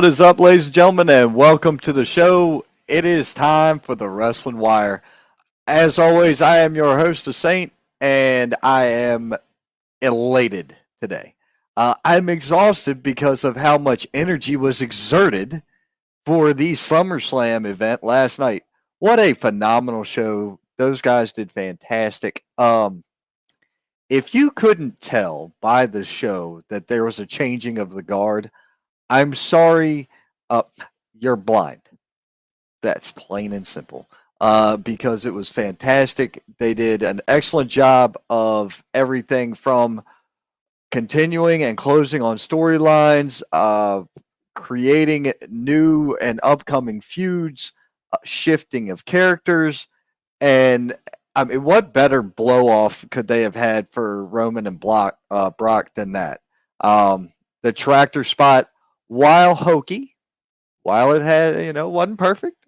What is up, ladies and gentlemen, and welcome to the show. It is time for the Wrestling Wire. As always, I am your host, the Saint, and I am elated today. I'm exhausted because of how much energy was exerted for the SummerSlam event last night. What a phenomenal show. Those guys did fantastic. If you couldn't tell by the show that there was a changing of the guard, I'm sorry, uh, you're blind. That's plain and simple. Because it was fantastic. They did an excellent job of everything from continuing and closing on storylines, creating new and upcoming feuds, shifting of characters, and I mean, what better blow off could they have had for Roman and Brock than that? The tractor spot, while hokey, while it had wasn't perfect,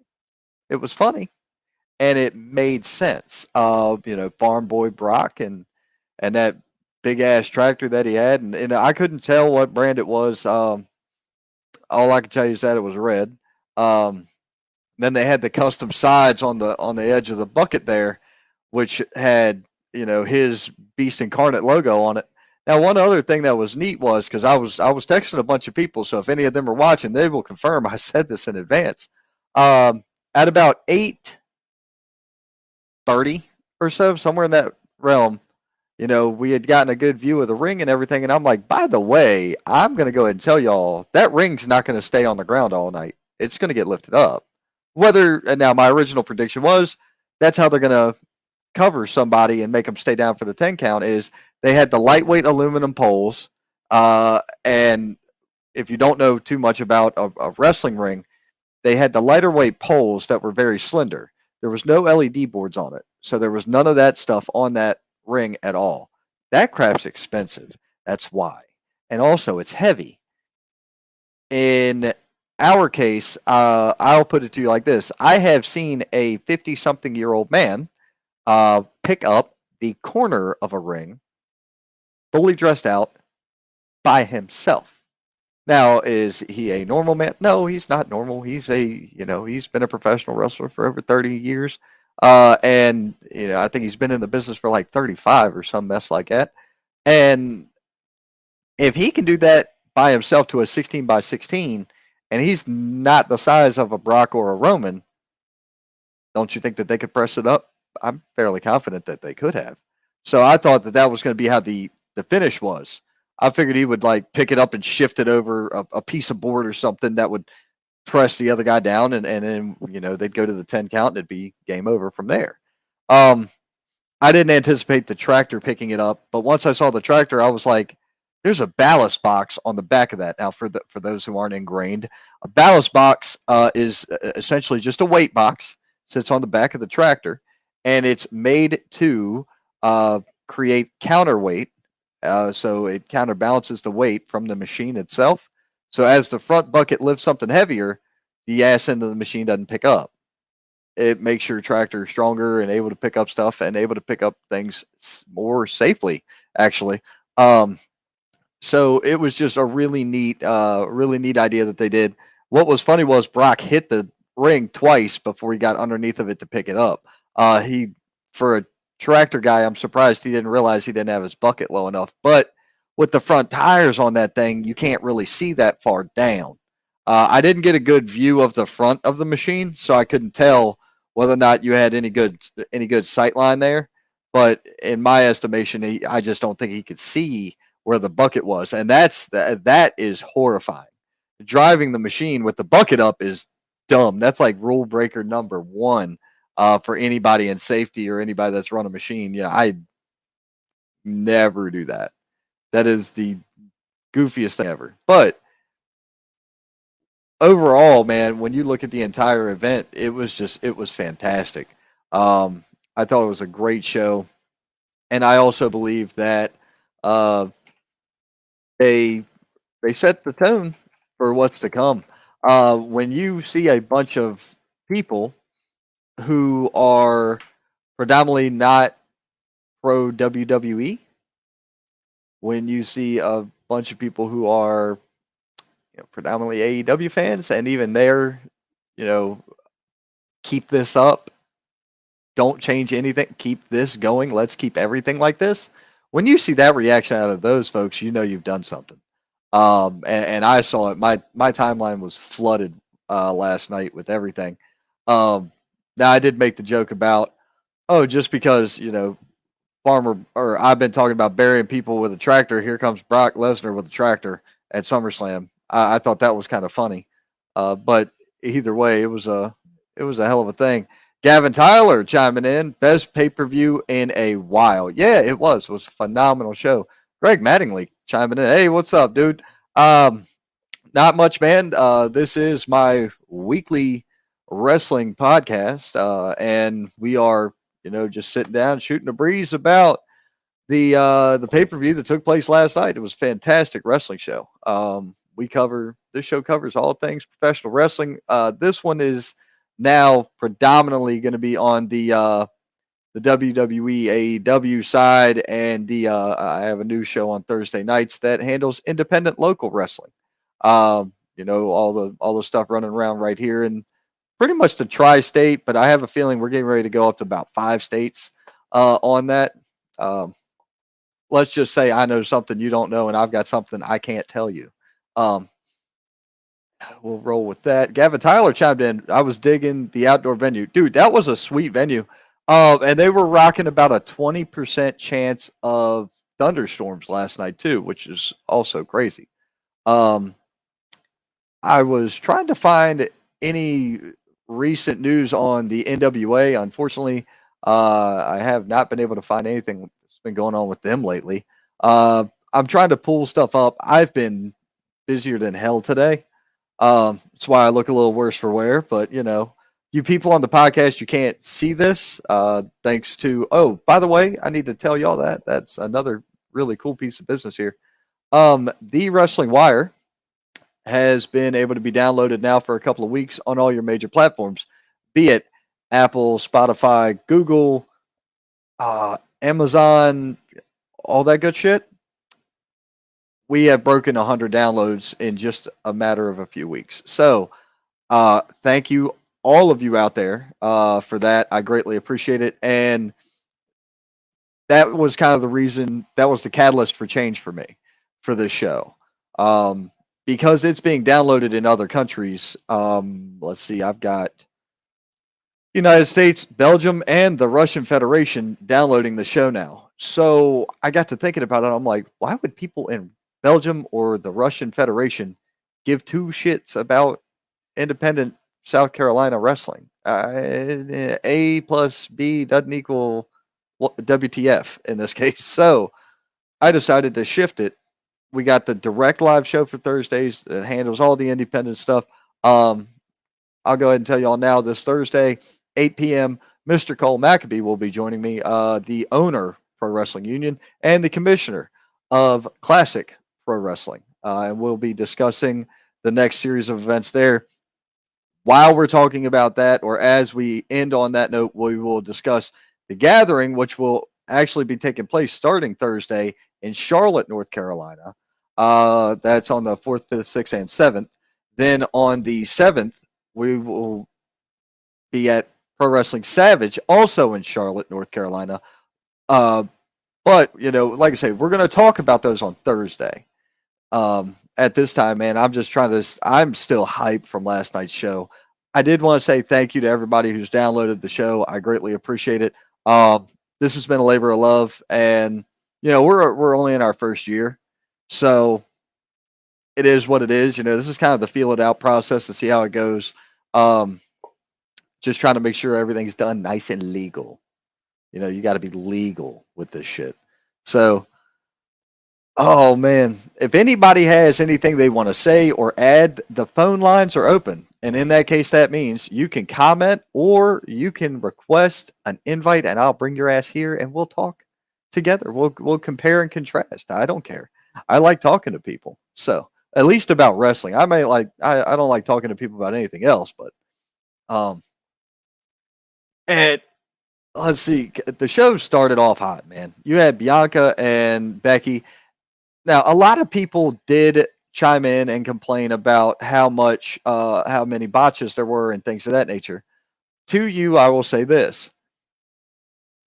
it was funny and it made sense. Farm boy Brock and that big ass tractor that he had, and I couldn't tell what brand it was. All I can tell you is that it was red. Um, then they had the custom sides on the edge of the bucket there, which had his Beast Incarnate logo on it. Now, one other thing that was neat was because I was texting a bunch of people, so if any of them are watching, they will confirm I said this in advance. At about 8:30 or so, somewhere in that realm, we had gotten a good view of the ring and everything, and I'm like, by the way, I'm gonna go ahead and tell y'all that ring's not gonna stay on the ground all night. It's gonna get lifted up. Whether and now my original prediction was that's how they're gonna cover somebody and make them stay down for the 10 count is they had the lightweight aluminum poles. And if you don't know too much about a wrestling ring, they had the lighter weight poles that were very slender. There was no LED boards on it. So there was none of that stuff on that ring at all. That crap's expensive. That's why. And also, it's heavy. In our case, I'll put it to you like this: I have seen a 50-something-year-old man pick up the corner of a ring, fully dressed out, by himself. Now, is he a normal man? No, he's not normal. He's been a professional wrestler for over 30 years. And I think he's been in the business for like 35 or some mess like that. And if he can do that by himself to a 16 by 16, and he's not the size of a Brock or a Roman, don't you think that they could press it up? I'm fairly confident that they could have. So I thought that was going to be how the finish was. I figured he would like pick it up and shift it over a piece of board or something that would press the other guy down, and then they'd go to the 10 count and it'd be game over from there. Um, I didn't anticipate the tractor picking it up, but once I saw the tractor, I was like, "There's a ballast box on the back of that." Now, for those who aren't ingrained, a ballast box is essentially just a weight box, sits on the back of the tractor, and it's made to create counterweight, so it counterbalances the weight from the machine itself. So as the front bucket lifts something heavier, the ass end of the machine doesn't pick up. It makes your tractor stronger and able to pick up stuff and able to pick up things more safely, actually. Um, so it was just a really neat idea that they did. What was funny was Brock hit the ring twice before he got underneath of it to pick it up. He for a tractor guy, I'm surprised he didn't realize he didn't have his bucket low enough. But with the front tires on that thing, you can't really see that far down. I didn't get a good view of the front of the machine, so I couldn't tell whether or not you had any good sight line there. But in my estimation, I just don't think he could see where the bucket was, and that is horrifying. Driving the machine with the bucket up is dumb. That's like rule breaker number one for anybody in safety or anybody that's run a machine. I never do that. That is the goofiest thing ever. But overall, man, when you look at the entire event, it was fantastic. I thought it was a great show, and I also believe that uh, they they set the tone for what's to come. When you see a bunch of people who are predominantly not pro WWE, when you see a bunch of people who are predominantly AEW fans, and even they're, you know, keep this up. Don't change anything. Keep this going. Let's keep everything like this. When you see that reaction out of those folks, you know you've done something. And I saw it. My timeline was flooded last night with everything. Now I did make the joke about, oh, just because Farmer or I've been talking about burying people with a tractor. Here comes Brock Lesnar with a tractor at SummerSlam. I thought that was kind of funny, but either way, it was a hell of a thing. Gavin Tyler chiming in, best pay per view in a while. Yeah, it was a phenomenal show. Greg Mattingly chiming in, hey, what's up, dude? Um, Not much, man. This is my weekly wrestling podcast, and we are, just sitting down, shooting a breeze about the pay per view that took place last night. It was a fantastic wrestling show. We cover this show covers all things professional wrestling. This one is now predominantly going to be on the WWE AEW side, and I have a new show on Thursday nights that handles independent local wrestling. All the stuff running around right here in pretty much the tri-state, but I have a feeling we're getting ready to go up to about 5 states on that. Um, let's just say I know something you don't know, and I've got something I can't tell you. Um, we'll roll with that. Gavin Tyler chimed in. I was digging the outdoor venue, dude. That was a sweet venue. And they were rocking about a 20% chance of thunderstorms last night too, which is also crazy. Um, I was trying to find any recent news on the NWA. Unfortunately, I have not been able to find anything that's been going on with them lately. I'm trying to pull stuff up. I've been busier than hell today. That's why I look a little worse for wear. But you people on the podcast, you can't see this. Thanks to by the way, I need to tell y'all that's another really cool piece of business here. The Wrestling Wire has been able to be downloaded now for a couple of weeks on all your major platforms, be it Apple, Spotify, Google, Amazon, all that good shit. We have broken 100 downloads in just a matter of a few weeks. So, thank you, all of you out there, for that. I greatly appreciate it. And that was kind of the reason, that was the catalyst for change for me for this show. Because it's being downloaded in other countries. Let's see, I've got United States, Belgium, and the Russian Federation downloading the show now. So I got to thinking about it. I'm like, why would people in Belgium or the Russian Federation give two shits about independent South Carolina wrestling? A plus B doesn't equal WTF in this case. So I decided to shift it. We got the direct live show for Thursdays that handles all the independent stuff. I'll go ahead and tell y'all now this Thursday, 8 p.m., Mr. Cole Maccabee will be joining me, the owner Pro Wrestling Union and the commissioner of Classic Pro Wrestling. And we'll be discussing the next series of events there. While we're talking about that, or as we end on that note, we will discuss the gathering, which will actually be taking place starting Thursday in Charlotte, North Carolina. That's on the 4th, 5th, 6th, and 7th. Then on the 7th, we will be at Pro Wrestling Savage, also in Charlotte, North Carolina. But, like I say, we're going to talk about those on Thursday. At this time, man, I'm still hyped from last night's show. I did want to say thank you to everybody who's downloaded the show. I greatly appreciate it. This has been a labor of love, and, we're only in our first year. So it is what it is. This is kind of the feel it out process to see how it goes. Just trying to make sure everything's done nice and legal. You got to be legal with this shit. So, oh man, if anybody has anything they want to say or add, the phone lines are open. And in that case, that means you can comment or you can request an invite, and I'll bring your ass here and we'll talk together. We'll compare and contrast. I don't care. I like talking to people. So at least about wrestling. I don't like talking to people about anything else, but and let's see. The show started off hot, man. You had Bianca and Becky. Now, a lot of people did chime in and complain about how many botches there were and things of that nature. To you, I will say this: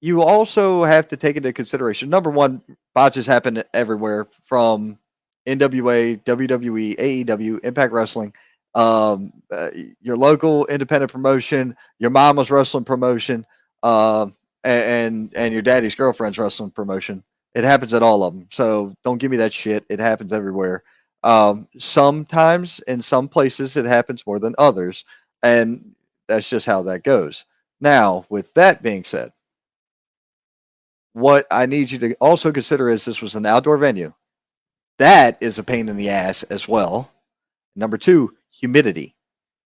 you also have to take into consideration number one, botches happen everywhere from NWA, WWE, AEW, Impact Wrestling, your local independent promotion, your mama's wrestling promotion, and your daddy's girlfriend's wrestling promotion. It happens at all of them. So don't give me that shit. It happens everywhere. Sometimes in some places it happens more than others, and that's just how that goes. Now, with that being said, what I need you to also consider is this was an outdoor venue. That is a pain in the ass as well. Number two, humidity.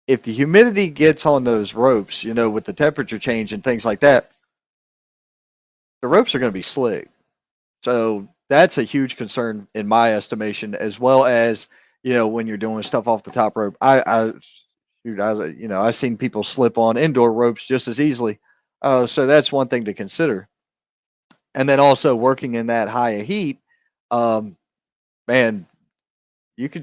If the humidity gets on those ropes, with the temperature change and things like that, the ropes are going to be slick. So that's a huge concern in my estimation, as well as, when you're doing stuff off the top rope. I've seen people slip on indoor ropes just as easily. So that's one thing to consider. And then also working in that high of heat, um, man, you can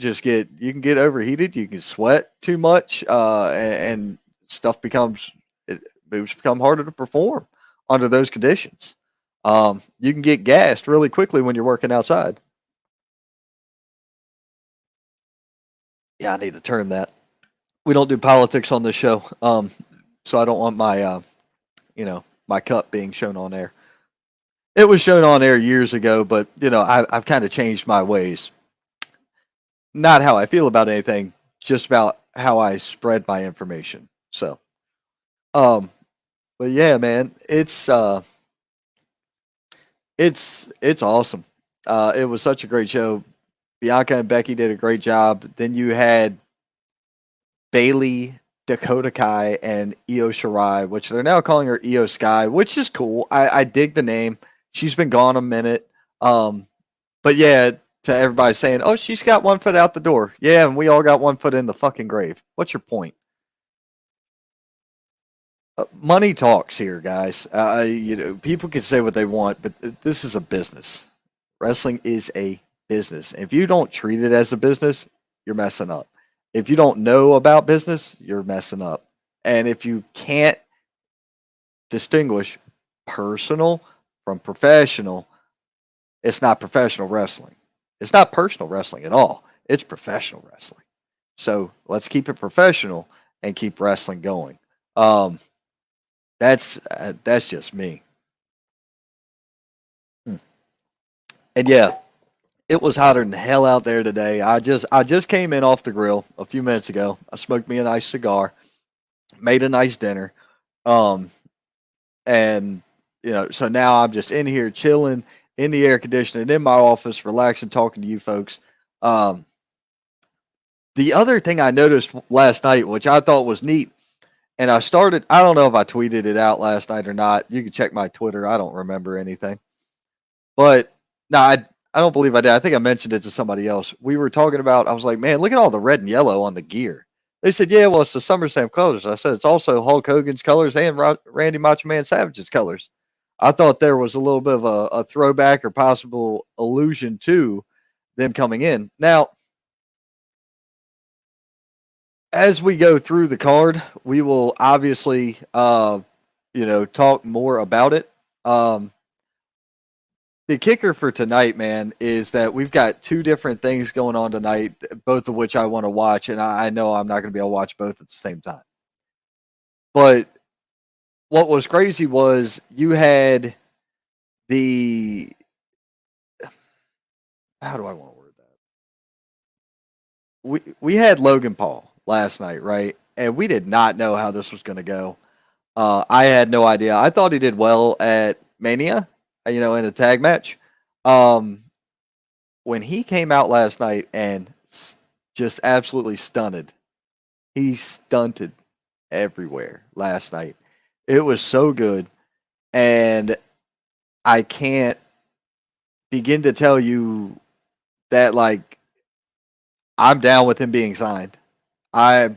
get overheated. You can sweat too much, and stuff moves become harder to perform under those conditions. You can get gassed really quickly when you're working outside. Yeah, I need to turn that. We don't do politics on this show, so I don't want my cup being shown on air. It was shown on air years ago, but I've kind of changed my ways. Not how I feel about anything, just about how I spread my information. So, um, but yeah, man, it's awesome. It was such a great show. Bianca and Becky did a great job. Then you had Bailey, Dakota Kai, and Io Shirai, which they're now calling her Io Sky, which is cool. I dig the name. She's been gone a minute. But yeah, to everybody saying, "Oh, she's got one foot out the door." Yeah, and we all got one foot in the fucking grave. What's your point? Money talks here, guys. People can say what they want, but this is a business. Wrestling is a business. If you don't treat it as a business, you're messing up. If you don't know about business, you're messing up. And if you can't distinguish personal from professional, it's not professional wrestling. It's not personal wrestling at all. It's professional wrestling. So let's keep it professional and keep wrestling going. Um, that's just me. Hmm. And yeah, it was hotter than hell out there today. I just came in off the grill a few minutes ago. I smoked me a nice cigar, made a nice dinner, um, and so now I'm just in here chilling in the air conditioning in my office, relaxing, talking to you folks. Um, the other thing I noticed last night, which I thought was neat, and I don't know if I tweeted it out last night or not. You can check my Twitter. I don't remember anything. But no, I don't believe I did. I think I mentioned it to somebody else. We were talking about, I was like, man, look at all the red and yellow on the gear. They said, yeah, well, it's the SummerSlam colors. I said, it's also Hulk Hogan's colors and Randy Macho Man Savage's colors. I thought there was a little bit of a throwback or possible allusion to them coming in. Now, as we go through the card, we will obviously, talk more about it. Um, the kicker for tonight, man, is that we've got two different things going on tonight, both of which I want to watch, and I know I'm not going to be able to watch both at the same time. But what was crazy was you had the how do I want to word that? We had Logan Paul last night, right? And we did not know how this was going to go. I had no idea. I thought he did well at Mania, in a tag match. Um, when he came out last night and just absolutely stunted, he stunted everywhere last night. It was so good, and I can't begin to tell you that like I'm down with him being signed. I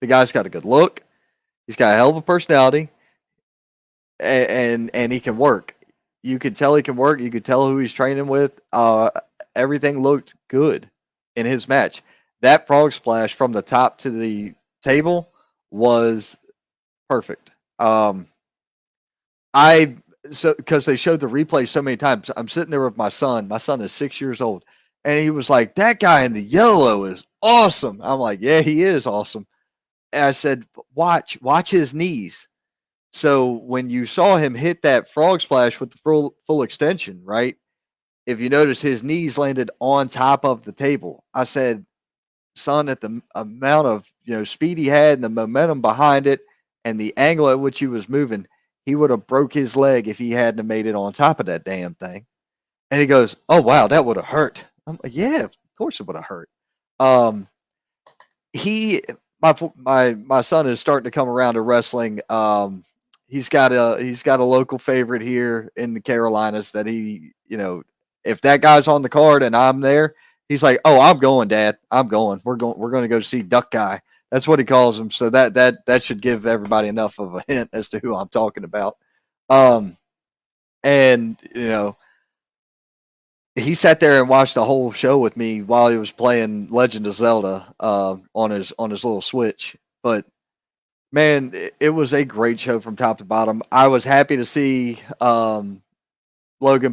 the guy's got a good look. He's got a hell of a personality, and he can work. You could tell he can work. You could tell who he's training with. Everything looked good. in his match. That frog splash from the top to the table was perfect. I so because they showed the replay so many times. I'm sitting there with my son. My son is 6 years old, and he was like, "That guy in the yellow is awesome." I'm like, "Yeah, he is awesome." And I said, "Watch his knees." So when you saw him hit that frog splash with the full extension, right? If you notice, his knees landed on top of the table. I said, "Son, at the amount of speed he had and the momentum behind it, and the angle at which he was moving, he would have broke his leg if he hadn't have made it on top of that damn thing." And he goes, "Oh wow, that would have hurt." I'm like, "Yeah, of course it would have hurt." Um, he my son is starting to come around to wrestling. He's got a local favorite here in the Carolinas that if that guy's on the card and I'm there, he's like, "Oh, I'm going, Dad. I'm going. We're going to go see Duck Guy." That's what he calls him. So that should give everybody enough of a hint as to who I'm talking about. Um, and he sat there and watched the whole show with me while he was playing Legend of Zelda on his little Switch. But man, it was a great show from top to bottom. I was happy to see Logan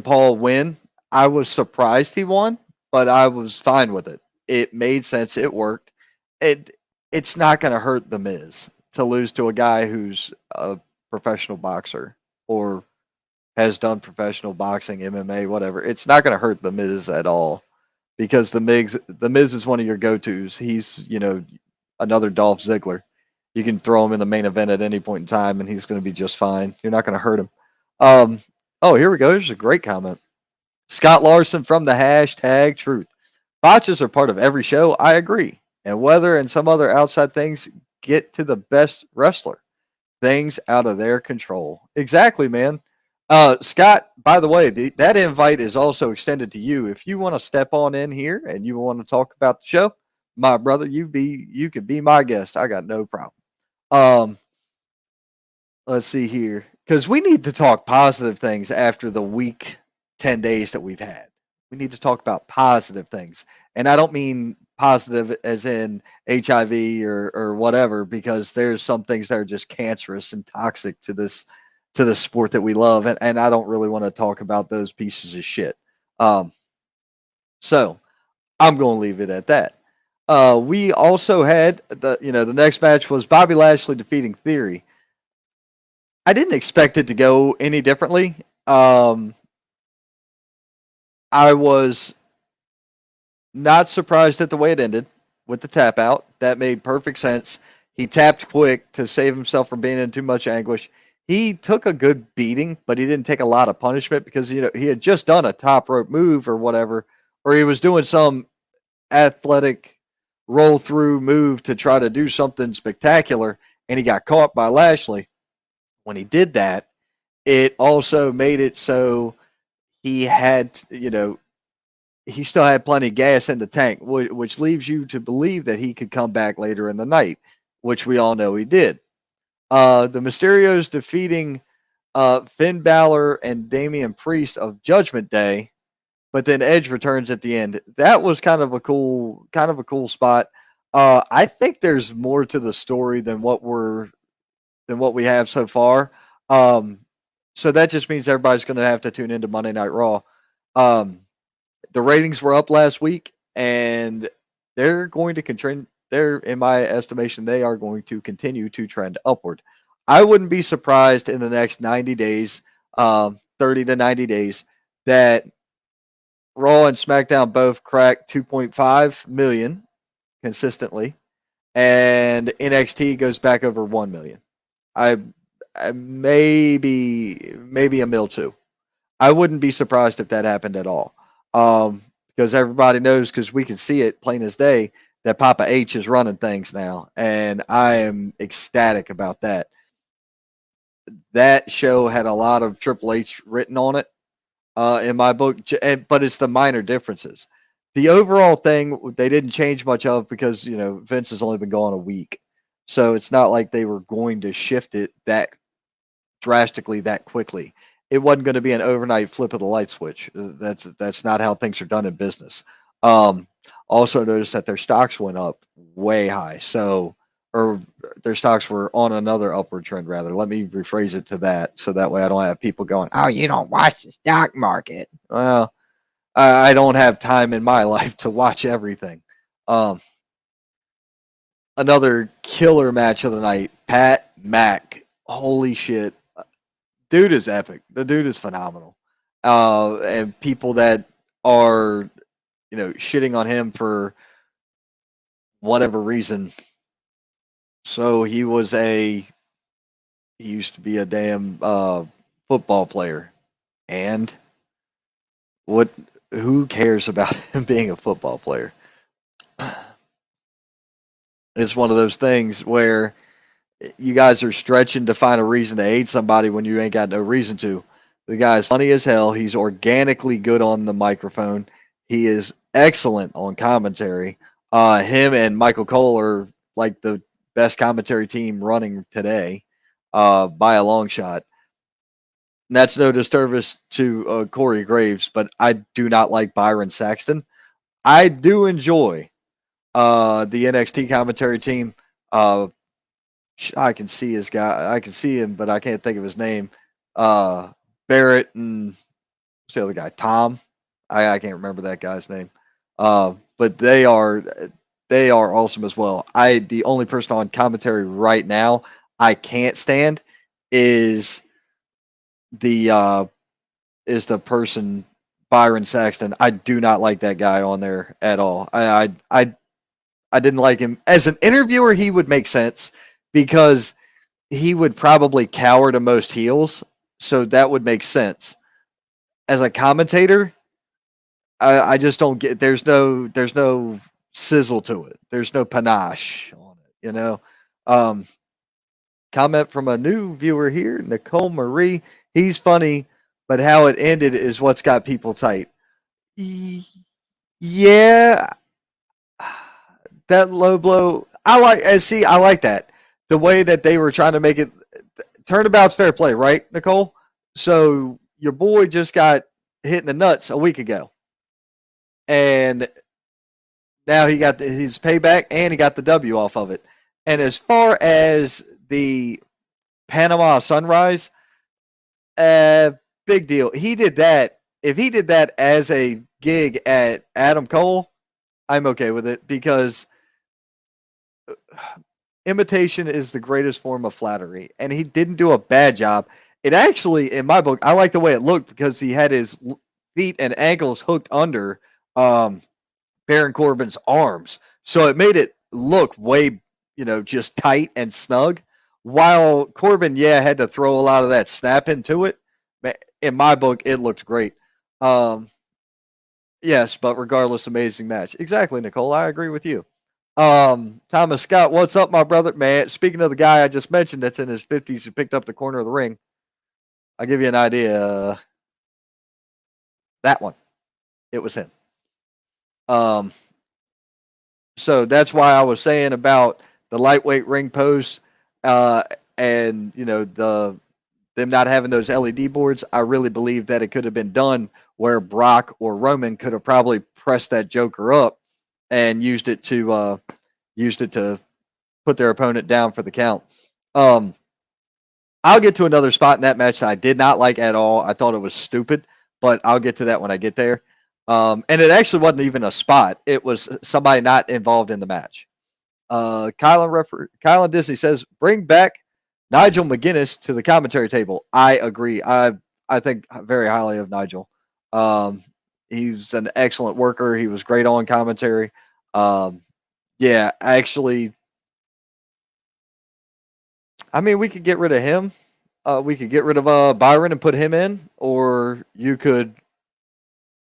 Paul win. I was surprised he won, but I was fine with it. It made sense. It worked. It it's not going to hurt the Miz to lose to a guy who's a professional boxer or has done professional boxing, MMA, whatever. It's not going to hurt the Miz at all because the Miz is one of your go tos. He's another Dolph Ziggler. You can throw him in the main event at any point in time, and he's going to be just fine. You're not going to hurt him. Um, oh, here we go. Here's a great comment. Scott Larson from the hashtag Truth. Botches are part of every show. I agree. And weather and some other outside things get to the best wrestler. Things out of their control. Exactly, man. Scott, by the way, that invite is also extended to you. If you want to step on in here and you want to talk about the show, my brother, you could be my guest. I got no problem. Um, let's see here, because we need to talk positive things after the week 10 days that we've had. We need to talk about positive things, and I don't mean positive as in HIV or whatever, because there's some things that are just cancerous and toxic to the sport that we love, and I don't really want to talk about those pieces of shit. Um, so I'm going to leave it at that. We also had the next match was Bobby Lashley defeating Theory. I didn't expect it to go any differently. I was not surprised at the way it ended with the tap out. That made perfect sense. He tapped quick to save himself from being in too much anguish. He took a good beating, but he didn't take a lot of punishment because he had just done a top rope move or whatever, or he was doing some athletic roll through move to try to do something spectacular, and he got caught by Lashley. When he did that, it also made it so he had, he still had plenty of gas in the tank, which leaves you to believe that he could come back later in the night, which we all know he did. The Mysterios defeating Finn Balor and Damian Priest of Judgment Day, but then Edge returns at the end. That was kind of a cool spot. I think there's more to the story than what we have so far. Um, so that just means everybody's going to have to tune into Monday Night Raw. Um, the ratings were up last week, and they're going to trend. They're, in my estimation, they are going to continue to trend upward. I wouldn't be surprised in the next 90 days, 30 to 90 days, that Raw and SmackDown both crack 2.5 million consistently, and NXT goes back over 1 million. I, I maybe a mil too. I wouldn't be surprised if that happened at all. Because everybody knows, because we can see it plain as day, that Papa H is running things now, and I am ecstatic about that. That show had a lot of Triple H written on it in my book, but it's the minor differences. The overall thing they didn't change much of because Vince has only been gone a week, so it's not like they were going to shift it that drastically that quickly. It wasn't going to be an overnight flip of the light switch. That's not how things are done in business. Um, Also noticed that their stocks went up way high. So, or their stocks were on another upward trend, rather. Let me rephrase it to that. So that way I don't have people going, oh, you don't watch the stock market. Well, I don't have time in my life to watch everything. Um, Another killer match of the night, Pat Mack. Holy shit. Dude is epic. The dude is phenomenal. And people that are, shitting on him for whatever reason. So he used to be a damn football player. And what who cares about him being a football player? It's one of those things where you guys are stretching to find a reason to hate somebody when you ain't got no reason to. The guy's funny as hell. He's organically good on the microphone. He is excellent on commentary. Him and Michael Cole are like the best commentary team running today by a long shot. And that's no disturbance to Corey Graves, but I do not like Byron Saxton. I do enjoy the NXT commentary team. I can see his guy. I can see him, but I can't think of his name. Uh, Barrett and what's the other guy? Tom. I can't remember that guy's name. But they are awesome as well. The only person on commentary right now I can't stand is the person Byron Saxton. I do not like that guy on there at all. I didn't like him as an interviewer. He would make sense because he would probably cower to most heels, so that would make sense. As a commentator, I just don't get. There's no sizzle to it. There's no panache on it. Um, Comment from a new viewer here, Nicole Marie. He's funny, but how it ended is what's got people tight. Yeah, that low blow. I like that. The way that they were trying to make it turnabout's fair play, right, Nicole? So your boy just got hit in the nuts a week ago. And now he got his payback and he got the W off of it. And as far as the Panama Sunrise, big deal. He did that. If he did that as a gig at Adam Cole, I'm okay with it because imitation is the greatest form of flattery, and he didn't do a bad job. It actually, in my book, I like the way it looked because he had his feet and ankles hooked under um, Baron Corbin's arms, so it made it look way, just tight and snug. While Corbin, had to throw a lot of that snap into it. In my book, it looked great. Um, yes, but regardless, amazing match. Exactly, Nicole. I agree with you. Thomas Scott, what's up, my brother? Man, speaking of the guy I just mentioned that's in his 50s who picked up the corner of the ring, I'll give you an idea. That one. It was him. Um, so that's why I was saying about the lightweight ring posts, uh, and them not having those LED boards. I really believe that it could have been done where Brock or Roman could have probably pressed that Joker up and used it to put their opponent down for the count. Um, I'll get to another spot in that match that I did not like at all. I thought it was stupid, but I'll get to that when I get there. And it actually wasn't even a spot. It was somebody not involved in the match. Kylan Disney says, bring back Nigel McGuinness to the commentary table. I agree. I think very highly of Nigel. He's an excellent worker. He was great on commentary. Actually, I mean, we could get rid of him. We could get rid of Byron and put him in, or you could,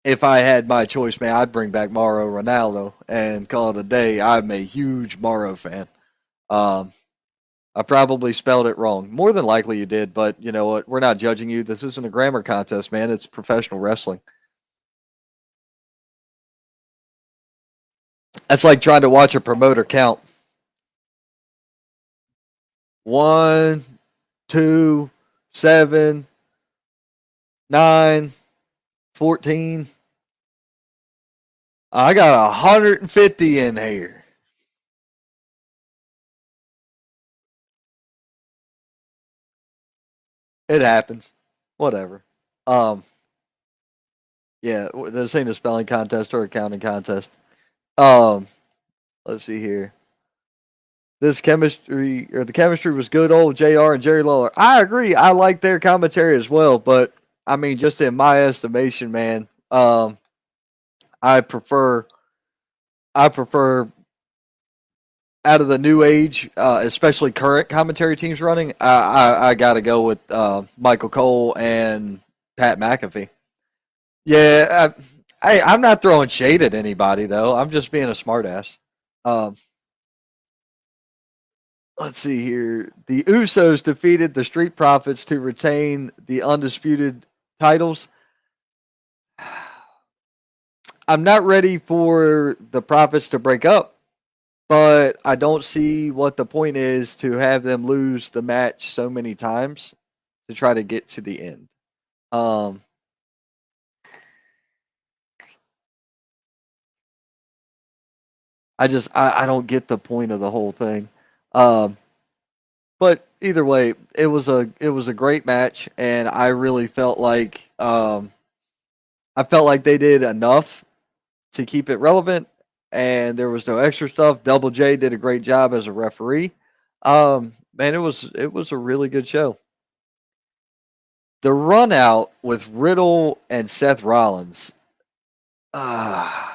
if I had my choice, man, I'd bring back Mauro Ronaldo and call it a day. I'm a huge Mauro fan. Um, I probably spelled it wrong. More than likely you did, but you know what? We're not judging you. This isn't a grammar contest, man. It's professional wrestling. That's like trying to watch a promoter count. 1, 2, 7, 9, 14. I got 150 in here. It happens. Whatever. Um, yeah, this ain't a spelling contest or a counting contest. Um, let's see here. The chemistry was good. Old Jr. and Jerry Lawler. I agree. I like their commentary as well, but I mean, just in my estimation, man, I prefer I prefer out of the new age, especially current commentary teams running. I got to go with Michael Cole and Pat McAfee. Yeah, I'm not throwing shade at anybody though. I'm just being a smartass. Um, let's see here. The Usos defeated the Street Profits to retain the undisputed titles. I'm not ready for the Profits to break up, but I don't see what the point is to have them lose the match so many times to try to get to the end. Um, I don't get the point of the whole thing. Um, but either way, it was a great match, and I really felt like I felt like they did enough to keep it relevant, and there was no extra stuff. Double J did a great job as a referee. Man, it was a really good show. The run out with Riddle and Seth Rollins. Uh,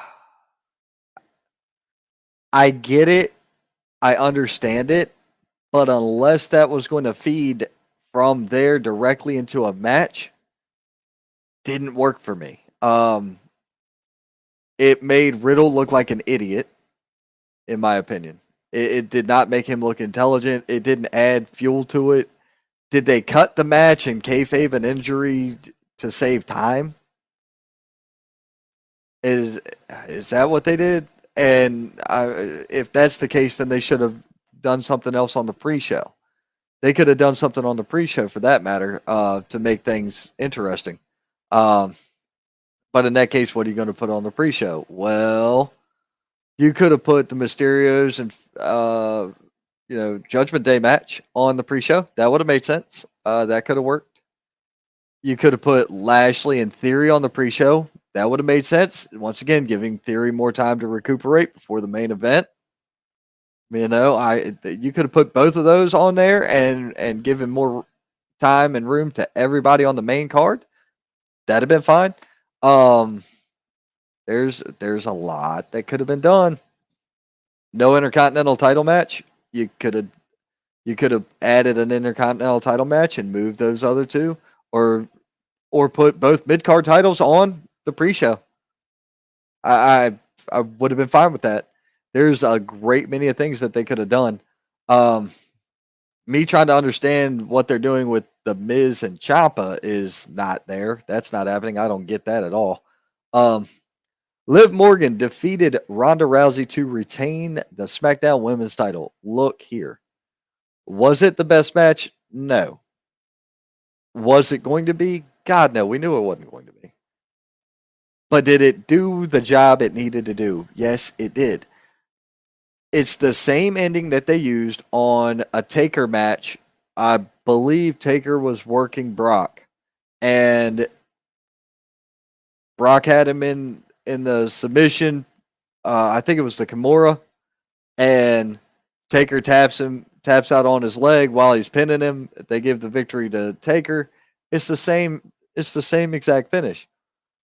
I get it. I understand it. But unless that was going to feed from there directly into a match, didn't work for me. It made Riddle look like an idiot, in my opinion. It did not make him look intelligent. It didn't add fuel to it. Did they cut the match and kayfabe an injury to save time? Is is that what they did? And if that's the case, then they should have done something else on the pre-show. They could have done something on the pre-show for that matter to make things interesting. Um, but in that case, what are you going to put on the pre-show? Well, you could have put the Mysterios and Judgment Day match on the pre-show. That would have made sense. That could have worked. You could have put Lashley and Theory on the pre-show. That would have made sense. Once again, giving Theory more time to recuperate before the main event. You could have put both of those on there and given more time and room to everybody on the main card. That'd have been fine. Um, there's a lot that could have been done. No intercontinental title match. You could have added an intercontinental title match and moved those other two, or put both mid card titles on the pre-show. I would have been fine with that. There's a great many of things that they could have done. Um, Me trying to understand what they're doing with the Miz and Ciampa is not there. That's not happening. I don't get that at all. Um, Liv Morgan defeated Ronda Rousey to retain the SmackDown Women's title. Look here. Was it the best match? No. Was it going to be? God, no. We knew it wasn't going to be. But did it do the job it needed to do? Yes, it did. It's the same ending that they used on a Taker match. I believe Taker was working Brock, and Brock had him in the submission. I think it was the Kimura, and Taker taps out on his leg while he's pinning him. They give the victory to Taker. It's the same. It's the same exact finish.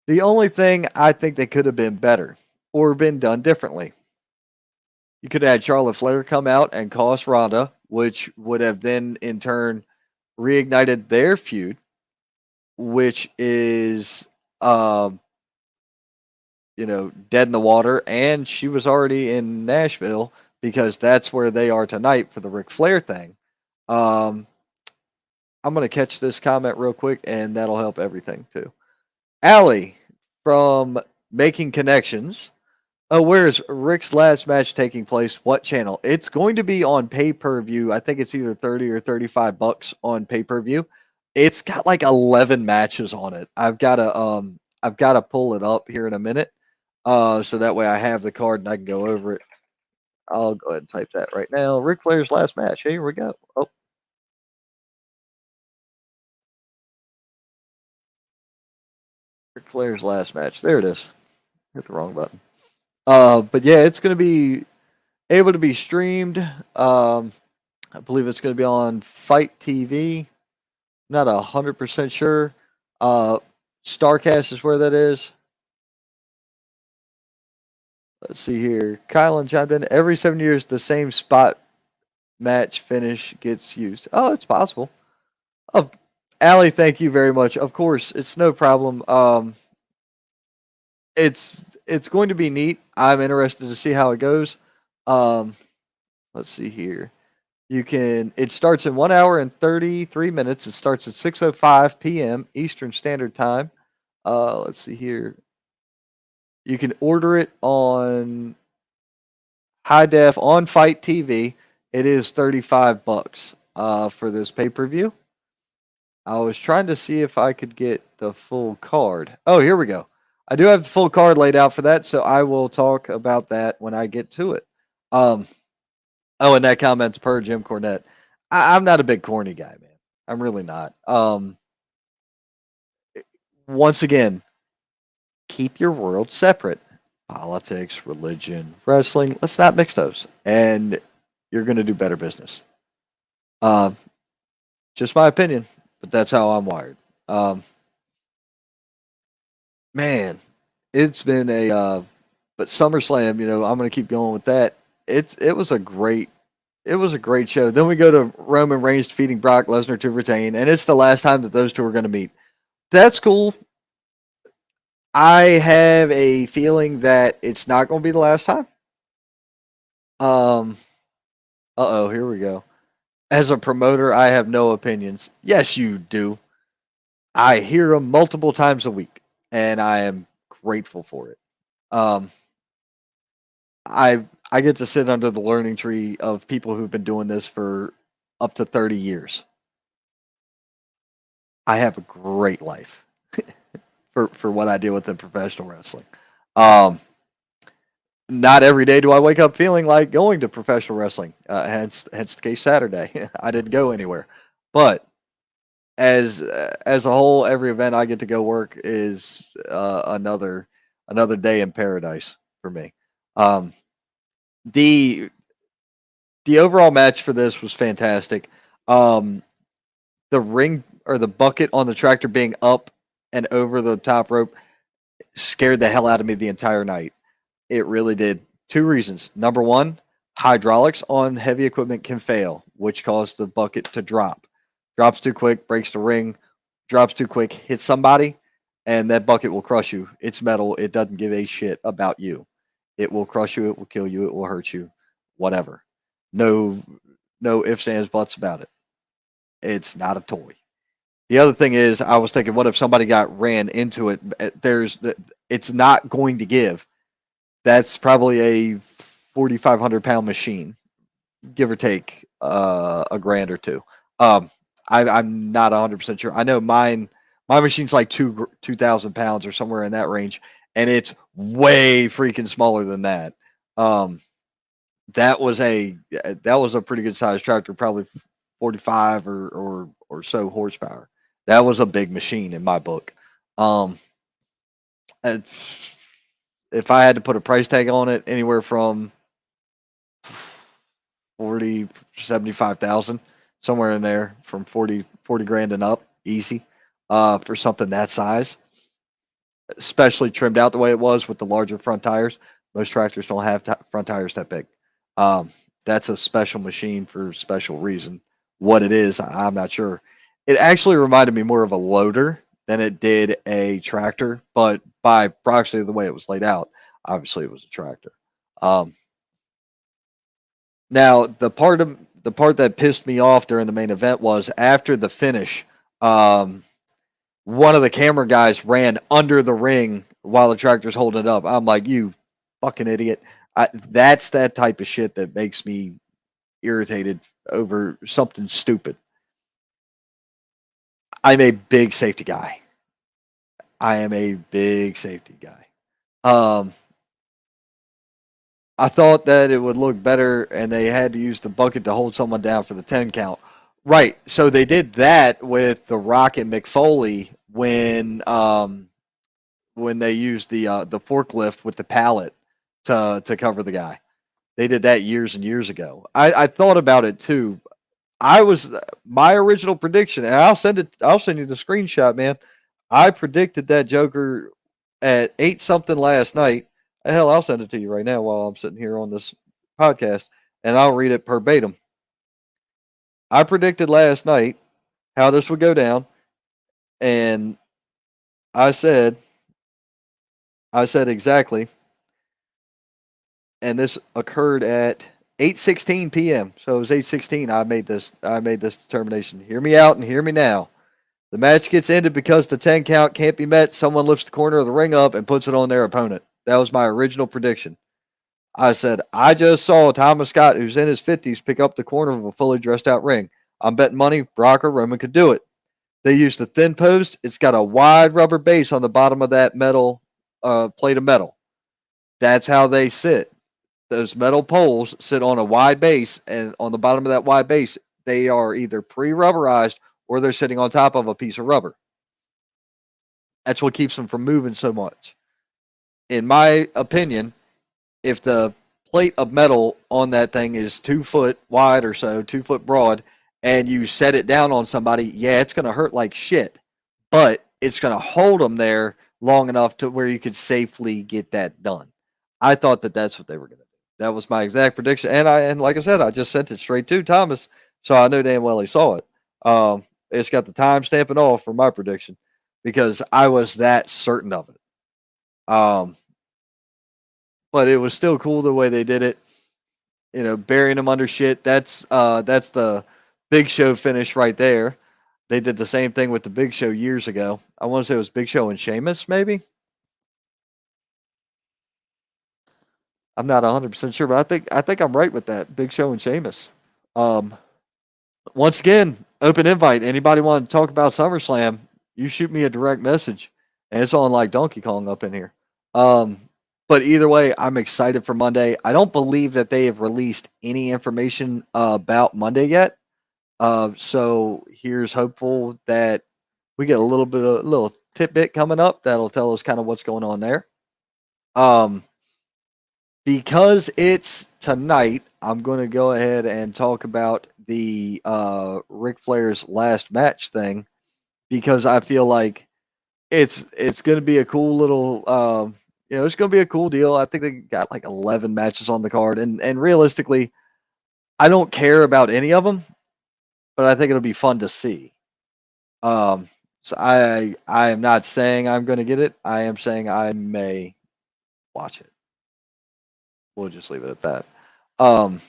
The only thing I think they could have been better or been done differently. You could have had Charlotte Flair come out and cost Ronda, which would have then in turn reignited their feud, which is dead in the water, and she was already in Nashville because that's where they are tonight for the Ric Flair thing. Um, I'm gonna catch this comment real quick, and that'll help everything too. Allie from Making Connections. Oh, where's Rick's last match taking place? What channel? It's going to be on pay per view. I think it's either 30 or $35 on pay per view. It's got like 11 matches on it. I've got to pull it up here in a minute. So that way I have the card and I can go over it. I'll go ahead and type that right now. Ric Flair's last match. Here we go. Oh, Ric Flair's last match. There it is. Hit the wrong button. But yeah, it's going to be able to be streamed. I believe it's going to be on Fight TV. Not 100% sure. Uh, Starcast is where that is. Let's see here. Kylan chimed in. Every 7 years, the same spot match finish gets used. Oh, it's possible. Oh, Allie, thank you very much. Of course, it's no problem. It's going to be neat. I'm interested to see how it goes. Um, let's see here. You can. It starts in 1 hour and 33 minutes. It starts at 6:05 p.m. Eastern Standard Time. Let's see here. You can order it on high def on Fight TV. It is $35 for this pay per view. I was trying to see if I could get the full card. Oh, here we go. I do have the full card laid out for that, so I will talk about that when I get to it. Um, oh, and that comment's per Jim Cornette. I'm not a big corny guy, man. I'm really not. Once again, keep your world separate. Politics, religion, wrestling. Let's not mix those, and you're going to do better business. Um, just my opinion, but that's how I'm wired. Um, man, it's been a but SummerSlam, I'm going to keep going with that. It was a great show. Then we go to Roman Reigns defeating Brock Lesnar to retain, and it's the last time that those two are going to meet. That's cool. I have a feeling that it's not going to be the last time. Um, here we go. As a promoter, I have no opinions. Yes, you do. I hear them multiple times a week, and I am grateful for it. Um, I get to sit under the learning tree of people who've been doing this for up to 30 years. I have a great life for what I deal with in professional wrestling. Um, Not every day do I wake up feeling like going to professional wrestling. Hence the case Saturday. I didn't go anywhere, but as a whole, every event I get to go work is another day in paradise for me. Um, the the overall match for this was fantastic. Um, the ring or the bucket on the tractor being up and over the top rope scared the hell out of me the entire night. It really did. Two reasons. Number one, hydraulics on heavy equipment can fail, which caused the bucket to drop. Drops too quick, breaks the ring, drops too quick, hits somebody, and that bucket will crush you. It's metal. It doesn't give a shit about you. It will crush you. It will kill you. It will hurt you. Whatever. No, no ifs, ands, buts about it. It's not a toy. The other thing is, I was thinking, what if somebody got ran into it? It's not going to give. That's probably a 4,500 pound machine, give or take a grand or two. Um, I'm not 100% sure. I know my machine's like 2,000 pounds or somewhere in that range, and it's way freaking smaller than that. Um, that was a pretty good sized tractor, probably 45 or so horsepower. That was a big machine in my book. Um, if I had to put a price tag on it, anywhere from 40, 75,000, somewhere in there, from 40 grand and up, easy, for something that size, especially trimmed out the way it was with the larger front tires. Most tractors don't have front tires that big. Um, that's a special machine for a special reason. What it is, I'm not sure. It actually reminded me more of a loader than it did a tractor, but by proxy of the way it was laid out, obviously it was a tractor. Um, Now, the part that pissed me off during the main event was after the finish. Um, One of the camera guys ran under the ring while the tractor's holding it up. I'm like, you fucking idiot! That's that type of shit that makes me irritated over something stupid. I'm a big safety guy. I am a big safety guy. Um, I thought that it would look better, and they had to use the bucket to hold someone down for the 10 count. Right. So they did that with the Rock and McFoley when they used the forklift with the pallet to cover the guy. They did that years and years ago. I thought about it too. I was my original prediction, and I'll send you the screenshot, man. I predicted that Joker at 8 something last night. Hell, I'll send it to you right now while I'm sitting here on this podcast, and I'll read it verbatim. I predicted last night how this would go down, and I said I said exactly, and this occurred at 8:16 p.m. So it was 8:16. I made this determination. Hear me out and hear me now. The match gets ended because the 10 count can't be met. Someone lifts the corner of the ring up and puts it on their opponent. That was my original prediction. I said, I just saw Thomas Scott, who's in his 50s, pick up the corner of a fully dressed out ring. I'm betting money Brock or Roman could do it. They used the thin post. It's got a wide rubber base on the bottom of that metal plate of metal. That's how they sit. Those metal poles sit on a wide base, and on the bottom of that wide base, they are either pre-rubberized or they're sitting on top of a piece of rubber. That's what keeps them from moving so much. In my opinion, if the plate of metal on that thing is 2 foot wide or so, 2 foot broad, and you set it down on somebody, yeah, it's going to hurt like shit, but it's going to hold them there long enough to where you could safely get that done. I thought that that's what they were going to do. That was my exact prediction, and like I said, I just sent it straight to Thomas, so I knew damn well he saw it. It's got the timestamp and all for my prediction because I was that certain of it. Um, but it was still cool the way they did it. You know, burying them under shit. That's the Big Show finish right there. They did the same thing with the Big Show years ago. I want to say it was Big Show and Sheamus, maybe. I'm not 100% sure, but I think I'm right with that. Big Show and Sheamus. Um, Once again, open invite. Anybody want to talk about SummerSlam? You shoot me a direct message, and it's on like Donkey Kong up in here. Um, but either way, I'm excited for Monday. I don't believe that they have released any information about Monday yet. So here's hopeful that we get a little tidbit coming up that'll tell us kind of what's going on there. Um, because it's tonight, I'm going to go ahead and talk about the Ric Flair's last match thing because I feel like it's going to be a cool little it's going to be a cool deal. I think they got like 11 matches on the card, and realistically, I don't care about any of them, but I think it'll be fun to see. So I am not saying I'm going to get it. I am saying I may watch it. We'll just leave it at that. Um,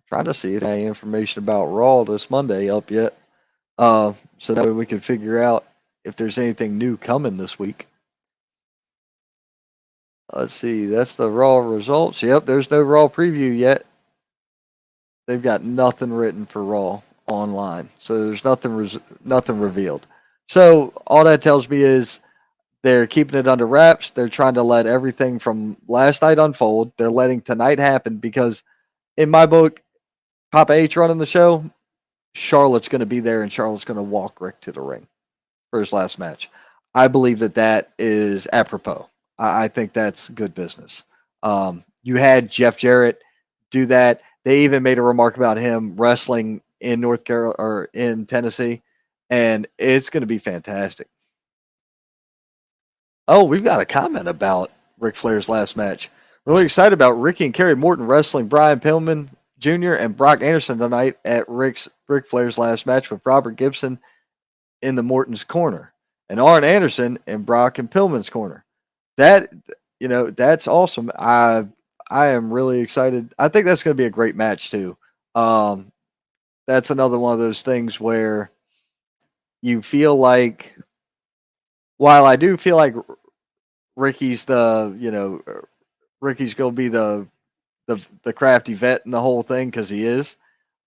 Trying to see if any information about Raw this Monday up yet. So that way we can figure out if there's anything new coming this week. Let's see. That's the Raw results. Yep, there's no Raw preview yet. They've got nothing written for Raw online, so there's nothing revealed. So all that tells me is they're keeping it under wraps. They're trying to let everything from last night unfold. They're letting tonight happen because, in my book, Papa H running the show, Charlotte's going to be there and Charlotte's going to walk Rick to the ring for his last match. I believe that is apropos. I think that's good business. You had Jeff Jarrett do that. They even made a remark about him wrestling in North Carolina or in Tennessee, and it's going to be fantastic. Oh, we've got a comment about Ric Flair's last match. Really excited about Ricky and Kerry Morton wrestling Brian Pillman Jr. and Brock Anderson tonight at Ric Flair's last match with Robert Gibson in the Morton's corner and Arn Anderson in Brock and Pillman's corner. That that's awesome. I am really excited. I think that's going to be a great match too. That's another one of those things where you feel like, while I do feel like Ricky's Ricky's going to be the crafty vet in the whole thing because he is.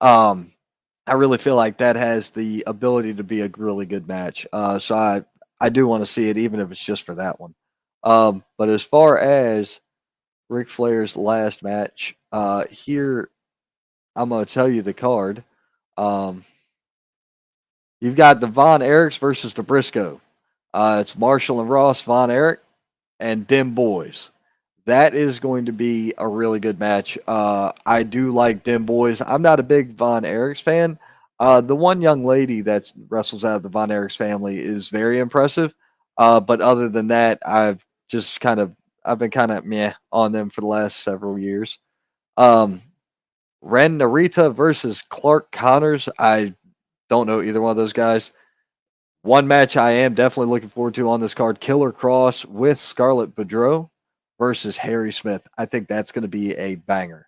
I really feel like that has the ability to be a really good match. So I do want to see it, even if it's just for that one. But as far as Ric Flair's last match. Here, I'm going to tell you the card. Um, you've got the Von Erichs versus the Briscoe. It's Marshall and Ross, Von Erich, and Dim Boys. That is going to be a really good match. I do like Dim Boys. I'm not a big Von Erichs fan. The one young lady that wrestles out of the Von Erichs family is very impressive. But other than that, I've been kind of meh on them for the last several years. Um, Ren Narita versus Clark Connors. I don't know either one of those guys. One match I am definitely looking forward to on this card: Killer Cross with Scarlett Bordeaux versus Harry Smith. I think that's going to be a banger.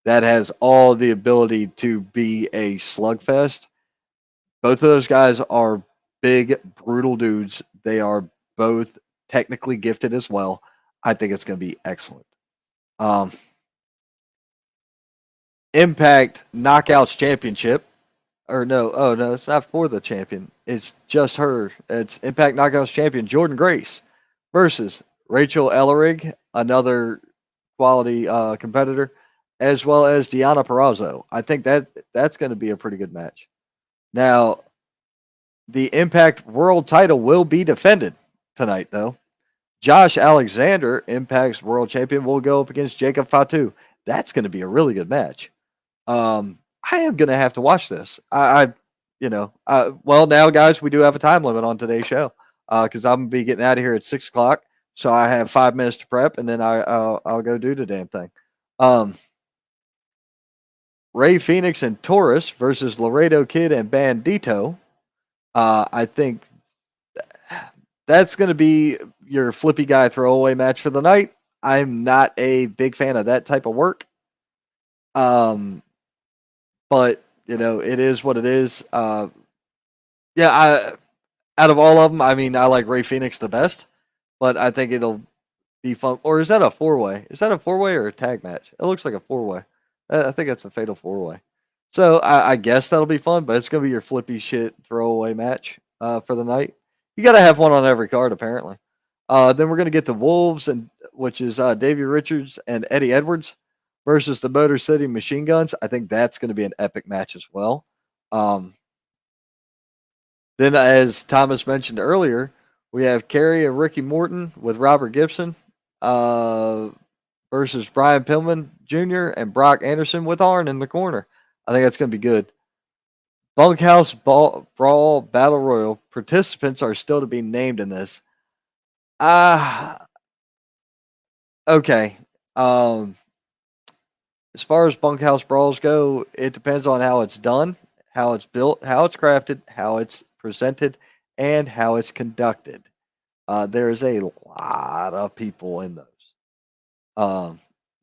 That has all the ability to be a slugfest. Both of those guys are big, brutal dudes. They are both technically gifted as well. I think it's going to be excellent. Um, Impact Knockouts Championship. Or no, oh no, it's not for the champion. It's just her. It's Impact Knockouts champion Jordan Grace versus Rachel Ellering, another quality competitor, as well as Deonna Purrazzo. I think that's going to be a pretty good match. Now, the Impact World Title will be defended tonight, though. Josh Alexander, Impact's World Champion, will go up against Jacob Fatu. That's going to be a really good match. I am going to have to watch this. Well, now, guys, we do have a time limit on today's show because I'm going to be getting out of here at 6 o'clock. So I have 5 minutes to prep, and then I'll go do the damn thing. Ray Phoenix and Taurus versus Laredo Kid and Bandito. I think that's going to be your flippy guy throwaway match for the night. I'm not a big fan of that type of work. But it is what it is. Out of all of them, I mean, I like Ray Phoenix the best, but I think it'll be fun. Or is that a 4-way? Is that a 4-way or a tag match? It looks like a 4-way. I think that's a fatal 4-way. So I guess that'll be fun, but it's gonna be your flippy shit throwaway match for the night. You got to have one on every card, apparently. Then we're gonna get the Wolves, which is Davey Richards and Eddie Edwards versus the Motor City Machine Guns. I think that's going to be an epic match as well. Then, as Thomas mentioned earlier, we have Kerry and Ricky Morton with Robert Gibson versus Brian Pillman Jr. and Brock Anderson with Arn in the corner. I think that's going to be good. Bunkhouse Brawl Battle Royal. Participants are still to be named in this. Okay. As far as bunkhouse brawls go, it depends on how it's done, how it's built, how it's crafted, how it's presented, and how it's conducted. There's a lot of people in those.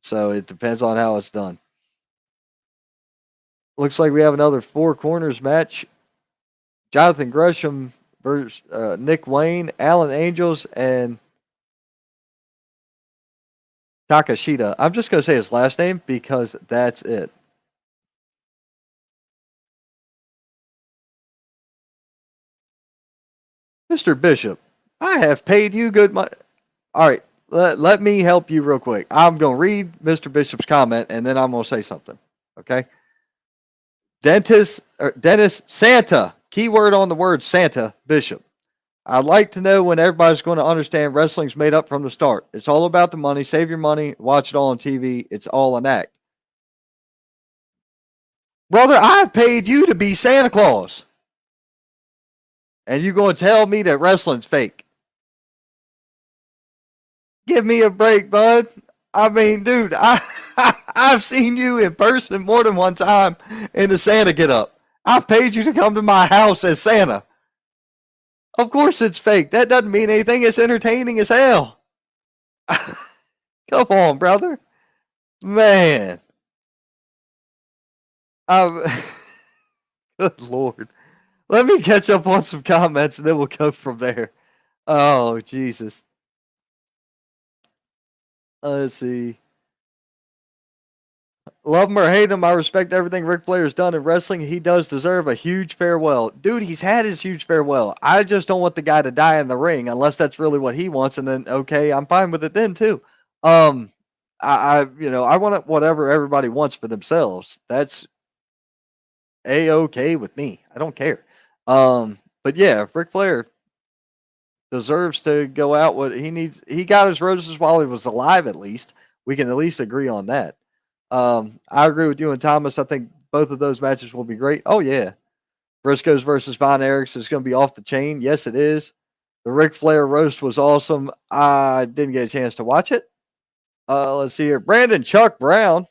So it depends on how it's done. Looks like we have another four corners match. Jonathan Gresham versus Nick Wayne, Alan Angels, and Takashita. I'm just going to say his last name because that's it. Mr. Bishop, I have paid you good money. All right, let me help you real quick. I'm going to read Mr. Bishop's comment and then I'm going to say something. Okay? Dennis Santa. Keyword on the word Santa Bishop. I'd like to know when everybody's going to understand wrestling's made up from the start. It's all about the money. Save your money. Watch it all on TV. It's all an act. Brother, I've paid you to be Santa Claus. And you're going to tell me that wrestling's fake. Give me a break, bud. I mean, dude, I've seen you in person more than one time in the Santa get up. I've paid you to come to my house as Santa. Of course it's fake. That doesn't mean anything. It's entertaining as hell. Come on, brother. Man. Good Lord. Let me catch up on some comments and then we'll go from there. Oh, Jesus. Let's see. Love him or hate him, I respect everything Ric Flair's done in wrestling. He does deserve a huge farewell. Dude, he's had his huge farewell. I just don't want the guy to die in the ring unless that's really what he wants. And then, okay, I'm fine with it then, too. I want whatever everybody wants for themselves. That's a okay with me. I don't care. But yeah, Ric Flair deserves to go out. What he needs, he got his roses while he was alive. At least we can at least agree on that. I agree with you and Thomas. I think both of those matches will be great. Oh yeah, Briscoes versus Von Erichs is going to be off the chain. Yes, it is. The Ric Flair roast was awesome. I didn't get a chance to watch it. Let's see here. Brandon Chuck Brown,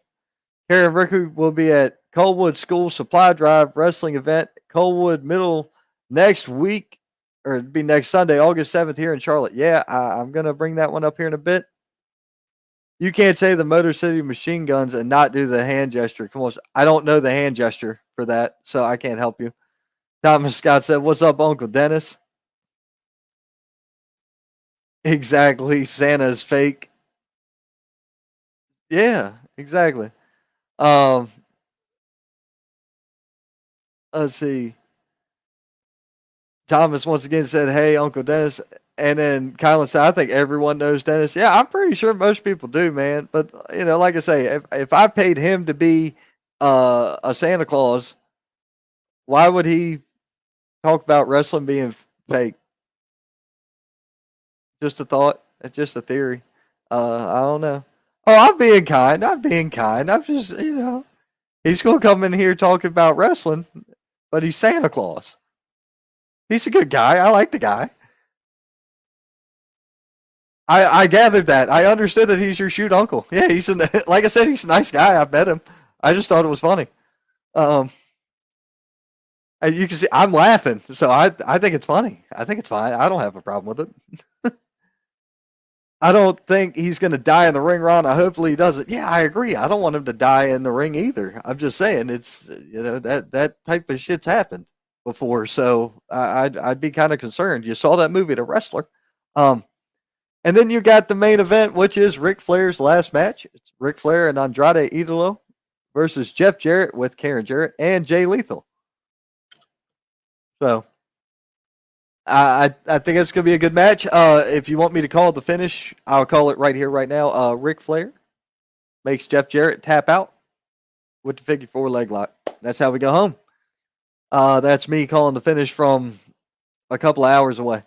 Karen Ricker will be at Coalwood School Supply Drive Wrestling event, Coalwood Middle next week, or it'd be next Sunday, August 7th here in Charlotte. Yeah, I'm going to bring that one up here in a bit. You can't say the Motor City Machine Guns and not do the hand gesture. Come on. I don't know the hand gesture for that, so I can't help you. Thomas Scott said, "What's up, Uncle Dennis?" Exactly. Santa's fake. Yeah, exactly. Um, let's see. Thomas once again said, "Hey, Uncle Dennis," and then Kylan said, "I think everyone knows Dennis." Yeah, I'm pretty sure most people do, man. But like I say, if I paid him to be a Santa Claus, why would he talk about wrestling being fake? Just a thought. It's just a theory. I don't know. Oh, I'm being kind. I'm being kind. I'm just, he's gonna come in here talking about wrestling, but he's Santa Claus. He's a good guy. I like the guy. I gathered that. I understood that he's your shoot uncle. Yeah, like I said, he's a nice guy. I met him. I just thought it was funny. Um, and you can see I'm laughing, so I think it's funny. I think it's fine. I don't have a problem with it. I don't think he's going to die in the ring, Ron. Hopefully he doesn't. Yeah, I agree. I don't want him to die in the ring either. I'm just saying it's that type of shit's happened before, so I'd be kind of concerned. You saw that movie, The Wrestler. Um, And then you got the main event, which is Ric Flair's last match. It's Ric Flair and Andrade Idolo versus Jeff Jarrett with Karen Jarrett and Jay Lethal. So I think it's going to be a good match. If you want me to call the finish, I'll call it right here, right now. Ric Flair makes Jeff Jarrett tap out with the figure four leg lock. That's how we go home. That's me calling the finish from a couple of hours away.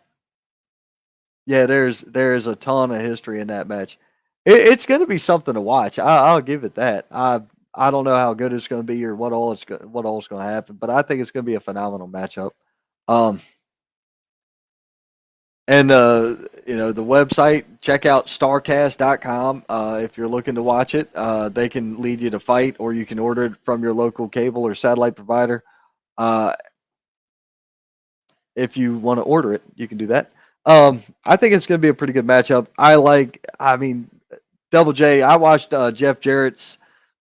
Yeah, there's a ton of history in that match. It's going to be something to watch. I'll give it that. I don't know how good it's going to be or what all is going to happen, but I think it's going to be a phenomenal matchup. Um, and the website, check out starcast.com. If you're looking to watch it, they can lead you to Fight, or you can order it from your local cable or satellite provider. Uh, if you want to order it, you can do that. I think it's going to be a pretty good matchup. I mean, Double J. I watched Jeff Jarrett's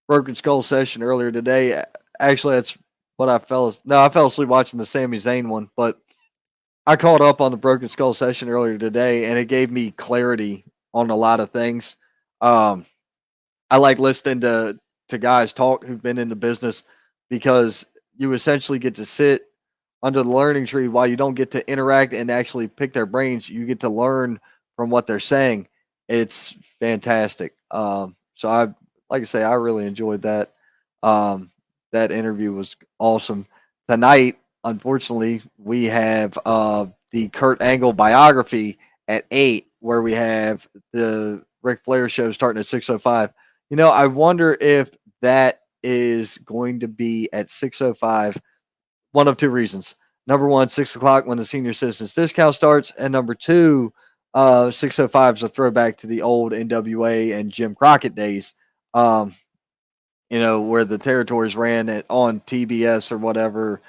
Broken Skull session earlier today. Actually, that's what I fell. No, I fell asleep watching the Sami Zayn one, but I caught up on the Broken Skull session earlier today, and it gave me clarity on a lot of things. Um, I like listening to guys talk who've been in the business because you essentially get to sit under the learning tree while you don't get to interact and actually pick their brains. You get to learn from what they're saying. It's fantastic. So like I say, I really enjoyed that. Um, that interview was awesome. Tonight, unfortunately, we have the Kurt Angle biography at 8, where we have the Ric Flair show starting at 6:05. I wonder if that is going to be at 6:05. One of two reasons. Number one, 6 o'clock when the senior citizens discount starts, and number two, 6:05 is a throwback to the old NWA and Jim Crockett days. Um, where the territories ran on TBS or whatever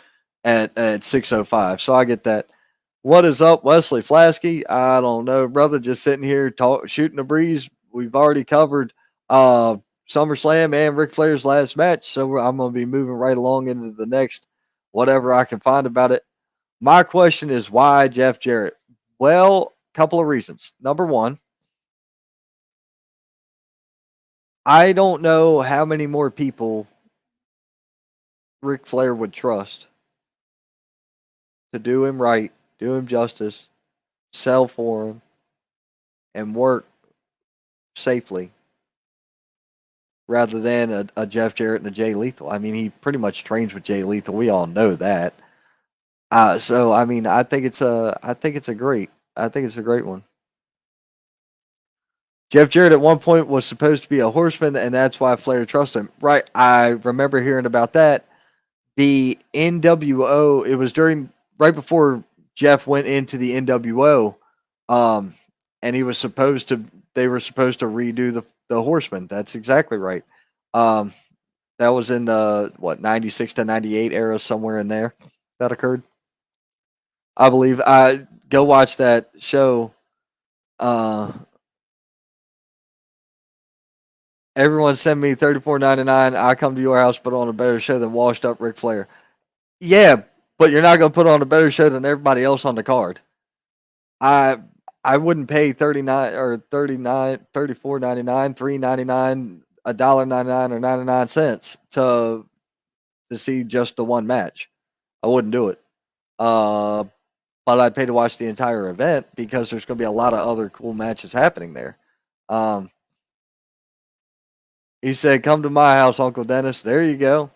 at 6:05. So I get that. What is up, Wesley Flasky? I don't know, brother. Just sitting here shooting a breeze. We've already covered SummerSlam and Ric Flair's last match, so I'm going to be moving right along into the next whatever I can find about it. My question is, why Jeff Jarrett? Well, a couple of reasons. Number one, I don't know how many more people Ric Flair would trust to do him right, do him justice, sell for him, and work safely rather than a Jeff Jarrett and a Jay Lethal. I mean, he pretty much trains with Jay Lethal. We all know that. So I mean, I think it's a great one. Jeff Jarrett at one point was supposed to be a horseman, and that's why Flair trusted him. Right? I remember hearing about that. The NWO. It was during right before Jeff went into the NWO, um, and he was supposed to. They were supposed to redo the Horseman. That's exactly right. Um, that was in the what 96 to 98 era, somewhere in there. That occurred, I believe. I go watch that show. Uh, Everyone send me $34.99. I come to your house, put on a better show than washed up Ric Flair. Yeah, but you're not going to put on a better show than everybody else on the card. I I wouldn't pay 39 or 39, 34.99, 3.99, $1.99 or 99 cents to see just the one match. I wouldn't do it. Uh, but I'd pay to watch the entire event because there's going to be a lot of other cool matches happening there. Um, he said, "Come to my house, Uncle Dennis." There you go.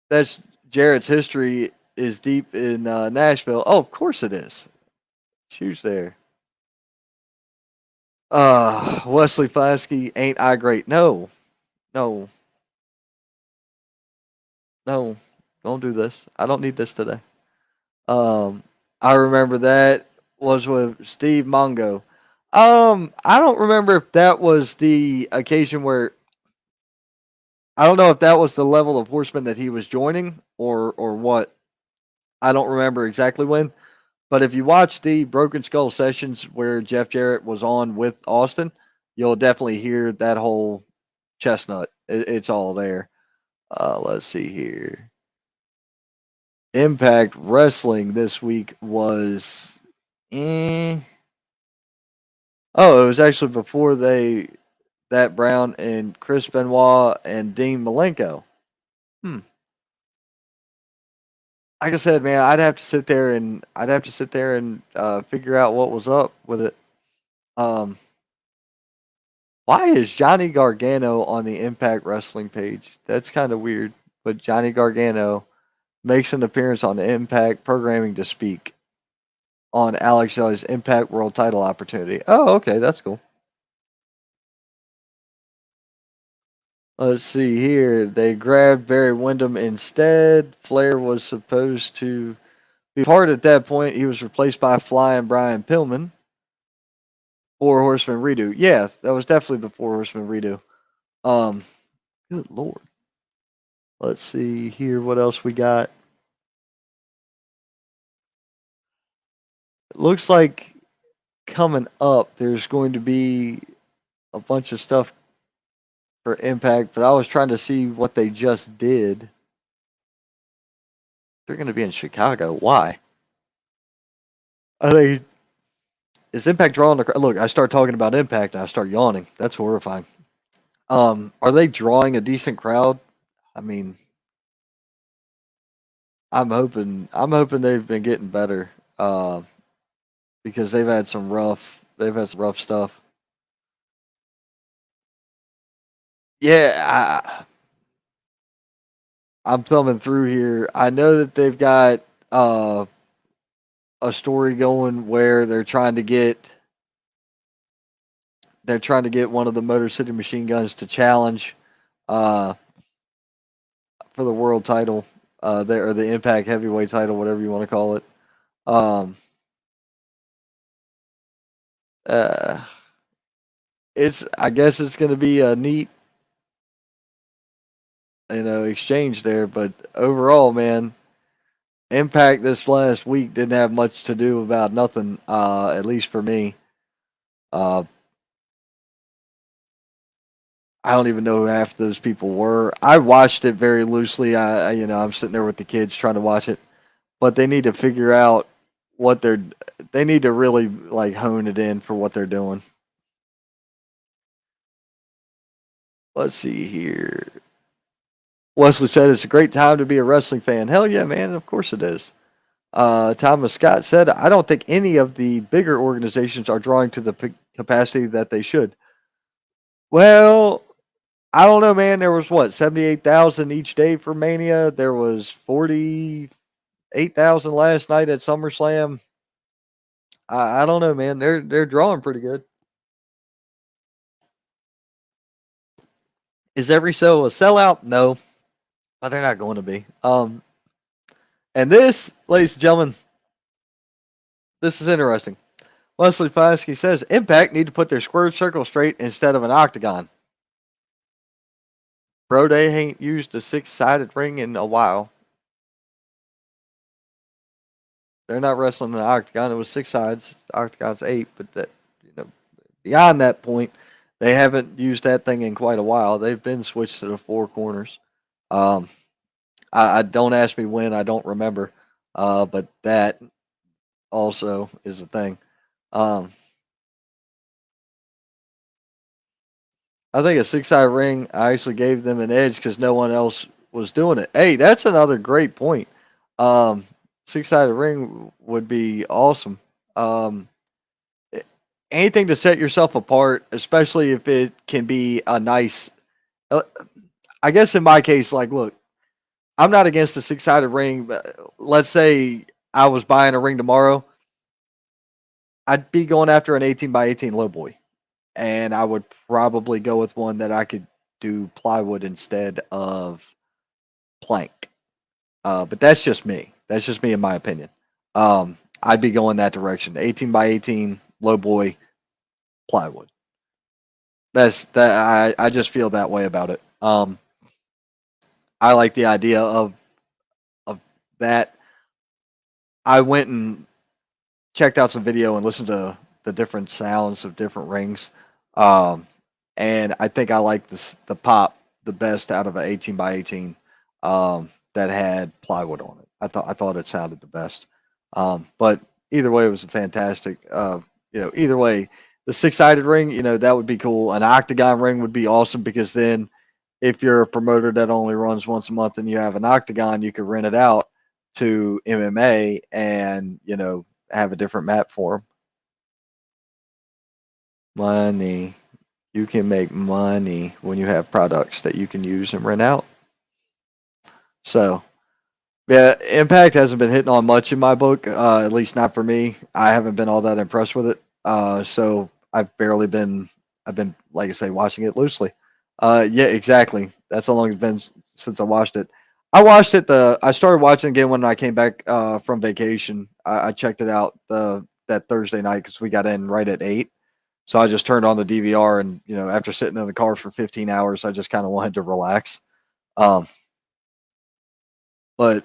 That's Jarrett's history is deep in Nashville. Oh, of course it is. It's huge there. Wesley Flasky, ain't I great? No, no, no. Don't do this. I don't need this today. Um, I remember that was with Steve Mongo. I don't remember if that was the occasion where I don't know if that was the level of horseman that he was joining or what. I don't remember exactly when. But if you watch the Broken Skull sessions where Jeff Jarrett was on with Austin, you'll definitely hear that whole chestnut. It's all there. Let's see here. Impact Wrestling this week was. Eh. Oh, it was actually before that Brown and Chris Benoit and Dean Malenko. Hmm. Like I said, man, I'd have to sit there and figure out what was up with it. Um, why is Johnny Gargano on the Impact Wrestling page? That's kind of weird. But Johnny Gargano makes an appearance on Impact Programming to speak on Alex Shelley's Impact World Title opportunity. Oh, okay, that's cool. Let's see here. They grabbed Barry Windham instead. Flair was supposed to be part at that point. He was replaced by Flying Brian Pillman. Four Horsemen redo. Yeah, that was definitely the Four Horsemen redo. Um, good lord. Let's see here. What else we got? It looks like coming up, there's going to be a bunch of stuff for Impact, but I was trying to see what they just did. They're going to be in Chicago. Why? Are they? Is Impact drawing the look? I start talking about Impact and I start yawning. That's horrifying. Are they drawing a decent crowd? I mean, I'm hoping they've been getting better. Because they've had some rough stuff. Yeah, I'm thumbing through here. I know that they've got a story going where they're trying to get one of the Motor City Machine Guns to challenge uh, for the world title, or the Impact Heavyweight title, whatever you want to call it. Um, uh, it's I guess it's going to be a neat exchange there, but overall, man, Impact this last week didn't have much to do about nothing. At least for me. Uh, I don't even know who half those people were. I watched it very loosely. I'm sitting there with the kids trying to watch it, but they need to figure out what they're. They need to really like hone it in for what they're doing. Let's see here. Wesley said it's a great time to be a wrestling fan. Hell yeah, man! Of course it is. Thomas Scott said, I don't think any of the bigger organizations are drawing to the capacity that they should. Well, I don't know, man. There was what 78,000 each day for Mania. There was 48,000 last night at SummerSlam. I don't know, man. They're drawing pretty good. Is every show a sellout? No, but they're not going to be. And this, ladies and gentlemen, this is interesting. Wesley Flasky says Impact need to put their square circle straight instead of an octagon. Bro, they ain't used a six-sided ring in a while. They're not wrestling in an octagon. It was six sides. The octagon's eight, but that beyond that point, they haven't used that thing in quite a while. They've been switched to the four corners. Um, I don't ask me when. I don't remember. But that also is a thing. Um, I think a six-sided ring actually gave them an edge because no one else was doing it. Hey, that's another great point. Um, Six-sided ring would be awesome. Um, Anything to set yourself apart, especially if it can be a nice. Uh, I guess in my case, like, look, I'm not against a six-sided ring. But let's say I was buying a ring tomorrow, I'd be going after an 18 by 18 low boy, and I would probably go with one that I could do plywood instead of plank. But that's just me. That's just me in my opinion. I'd be going that direction. 18 by 18 low boy plywood. That's that. I just feel that way about it. I like the idea of that. I went and checked out some video and listened to the different sounds of different rings. Um, and I think I like the pop the best out of an 18 by 18 that had plywood on it. I thought it sounded the best. But either way, it was a fantastic. Either way, the six sided ring, that would be cool. An octagon ring would be awesome because then if you're a promoter that only runs once a month and you have an octagon, you could rent it out to MMA and have a different map for them. Money. You can make money when you have products that you can use and rent out. So, yeah, Impact hasn't been hitting on much in my book, at least not for me. I haven't been all that impressed with it. So I've been, like I say, watching it loosely. Yeah, exactly. That's how long it's been since I watched it. I started watching again when I came back from vacation. I checked it out that Thursday night because we got in right at 8. So I just turned on the DVR and, after sitting in the car for 15 hours, I just kind of wanted to relax. Um, but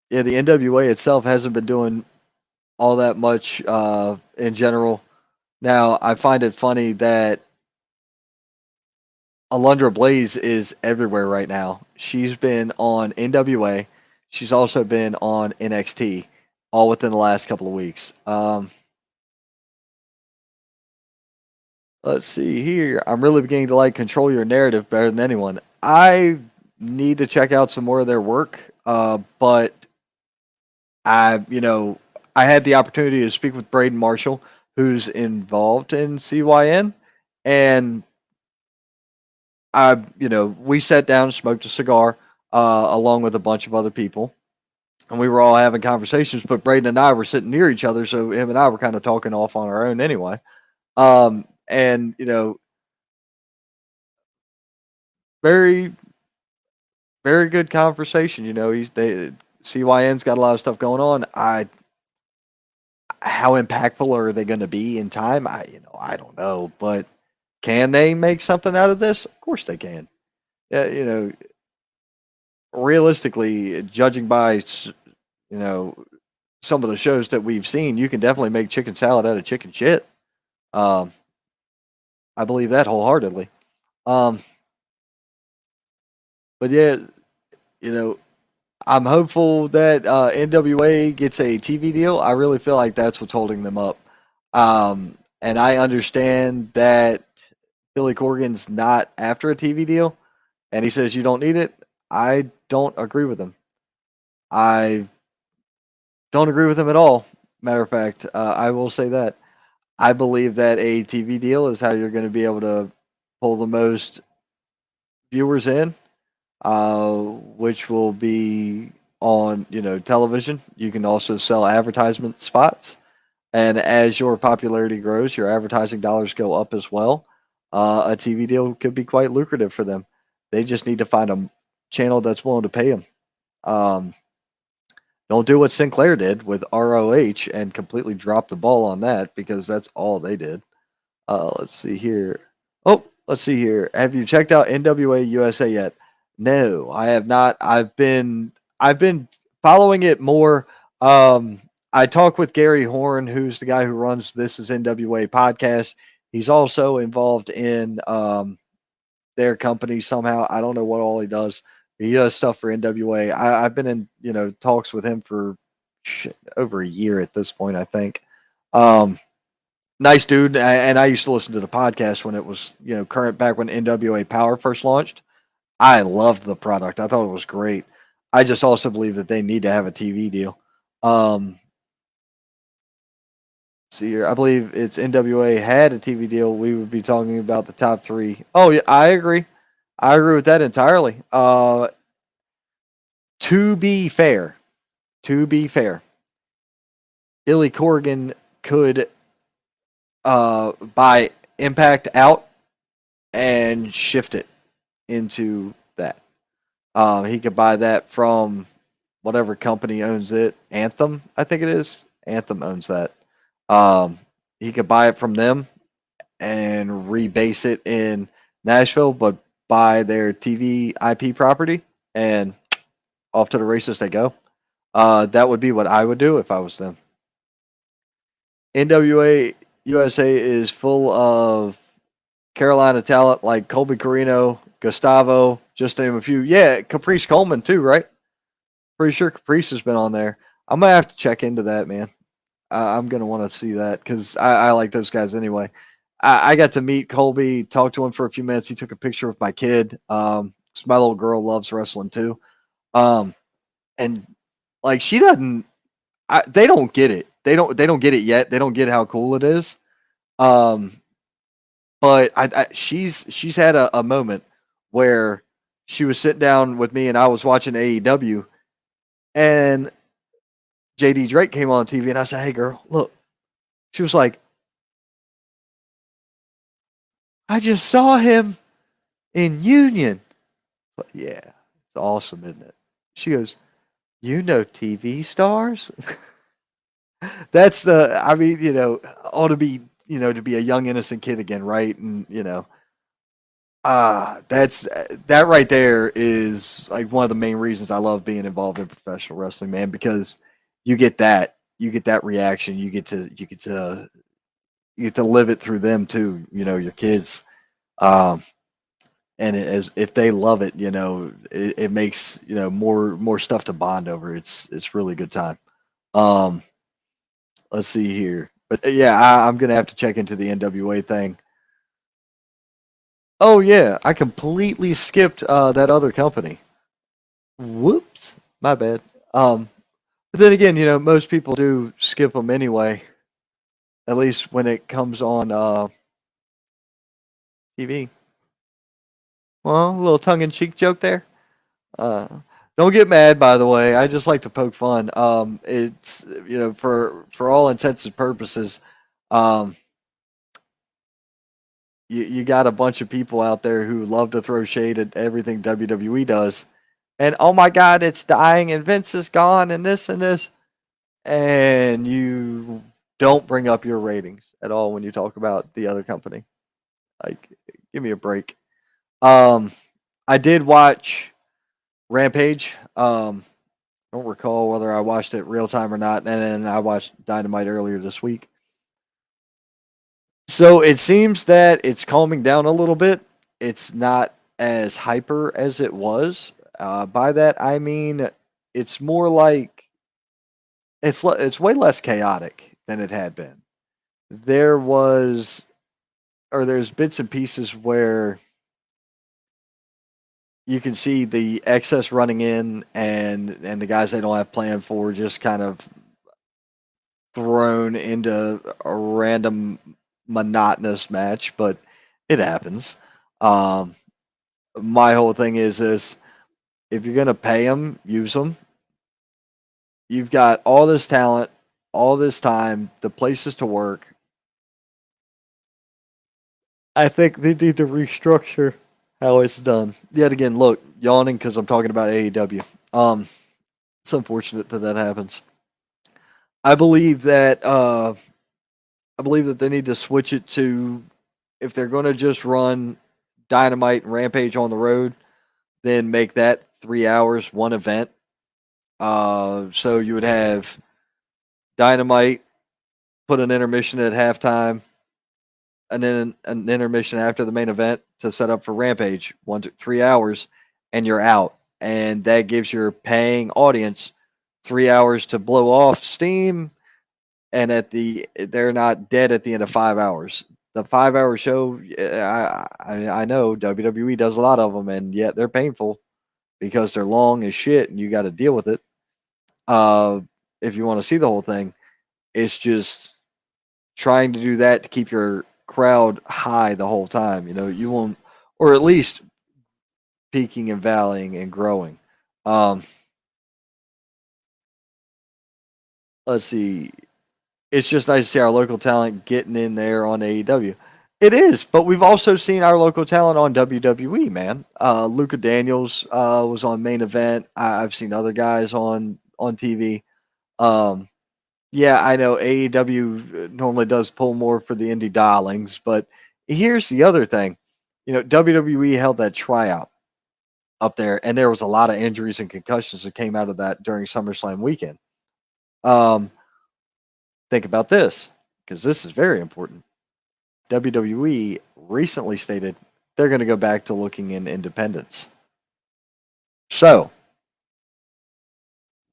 yeah, the NWA itself hasn't been doing all that much in general. Now, I find it funny that Alundra Blaze is everywhere right now. She's been on NWA. She's also been on NXT, all within the last couple of weeks. Let's see here. I'm really beginning to like Control Your Narrative better than anyone. I need to check out some more of their work, but I had the opportunity to speak with Braden Marshall, who's involved in CYN, and we sat down, smoked a cigar, along with a bunch of other people, and we were all having conversations. But Braden and I were sitting near each other, so him and I were kind of talking off on our own anyway. And very, very good conversation. CYN's got a lot of stuff going on. How impactful are they going to be in time? I don't know, but can they make something out of this? Of course they can. Yeah, realistically, judging by some of the shows that we've seen, you can definitely make chicken salad out of chicken shit. Um, I believe that wholeheartedly. Um, but yeah, you know, I'm hopeful that NWA gets a TV deal. I really feel like that's what's holding them up. And I understand that Billy Corgan's not after a TV deal, and he says you don't need it. I don't agree with him. I don't agree with him at all. Matter of fact, I will say that I believe that a TV deal is how you're going to be able to pull the most viewers in, which will be on television. You can also sell advertisement spots, and as your popularity grows, your advertising dollars go up as well. A TV deal could be quite lucrative for them. They just need to find a channel that's willing to pay them. Um, don't do what Sinclair did with ROH and completely drop the ball on that because that's all they did. Let's see here. Oh, let's see here. Have you checked out NWA USA yet? No, I have not. I've been following it more. Um, I talk with Gary Horn, who's the guy who runs This Is NWA podcast. He's also involved in their company somehow. I don't know what all he does. He does stuff for NWA. Have been in talks with him for over a year at this point, I think. Um, Nice dude, and I used to listen to the podcast when it was current back when NWA Power first launched. I loved the product. I thought it was great. I just also believe that they need to have a TV deal. Um, See here, I believe it's NWA had a TV deal. We would be talking about the top three. Oh yeah, I agree. I agree with that entirely. To be fair, to be fair, Billy Corgan could buy Impact out and shift it into that. He could buy that from whatever company owns it. Anthem, I think it is. Anthem owns that. Um, he could buy it from them and rebase it in Nashville, but buy their TV IP property and off to the races they go. That would be what I would do if I was them. NWA USA is full of Carolina talent like Colby Carino, Gustavo, just to name a few. Yeah, Caprice Coleman too, right? Pretty sure Caprice has been on there. I'm gonna have to check into that, man. I'm gonna want to see that because I like those guys anyway. I got to meet Colby, talk to him for a few minutes. He took a picture with my kid. 'Cause my little girl loves wrestling too. Um, and like she doesn't, they don't get it. They don't get it yet. They don't get how cool it is. Um, but she's had a moment where she was sitting down with me and I was watching AEW and JD Drake came on TV and I said, "Hey girl, look." She was like, "I just saw him in Union." But yeah, it's awesome, isn't it? She goes, "You know TV stars?" That's the I mean, ought to be, to be a young innocent kid again, right? And that's that right there is like one of the main reasons I love being involved in professional wrestling, man, because you get that reaction, you get to live it through them too, your kids. Um, and as if they love it, it makes more stuff to bond over. It's really good time. Um, let's see here, but yeah, I'm gonna have to check into the NWA thing. Oh yeah, I completely skipped that other company. Whoops, my bad. But then again, most people do skip them anyway. At least when it comes on TV. Well, a little tongue-in-cheek joke there. Uh, don't get mad, by the way. I just like to poke fun. It's for all intents and purposes, um, you got a bunch of people out there who love to throw shade at everything WWE does, and oh my God, it's dying, and Vince is gone, and this, and you don't bring up your ratings at all when you talk about the other company. Like, give me a break. Um, I did watch Rampage. I don't recall whether I watched it real time or not, and then I watched Dynamite earlier this week. So it seems that it's calming down a little bit. It's not as hyper as it was. By that I mean it's more like it's way less chaotic than it had been. There was there's bits and pieces where you can see the excess running in and the guys they don't have planned for just kind of thrown into a random monotonous match, but it happens. Um, my whole thing is this: if you're gonna pay them, use them. You've got all this talent, all this time, the places to work. I think they need to restructure how it's done. Yet again, look, yawning because I'm talking about AEW. It's unfortunate that that happens. I believe that they need to switch it to, if they're going to just run Dynamite and Rampage on the road, then make that 3 hours one event. So you would have Dynamite, put an intermission at halftime, and then an intermission after the main event to set up for Rampage, 3 hours, and you're out. And that gives your paying audience 3 hours to blow off steam, and they're not dead at the end of 5 hours. The 5 hour show, I know WWE does a lot of them, and yet they're painful because they're long as shit, and you got to deal with it. Uh, if you want to see the whole thing, it's just trying to do that to keep your crowd high the whole time. You know, you won't, or at least peaking and valleying and growing. Um, let's see. It's just nice to see our local talent getting in there on AEW. It is, but we've also seen our local talent on WWE, man. Luka Daniels was on main event. I've seen other guys on TV. Um, yeah, I know AEW normally does pull more for the indie darlings, but here's the other thing. You know, WWE held that tryout up there, and there was a lot of injuries and concussions that came out of that during SummerSlam weekend. Um, think about this, because this is very important. WWE recently stated they're going to go back to looking in independence. So,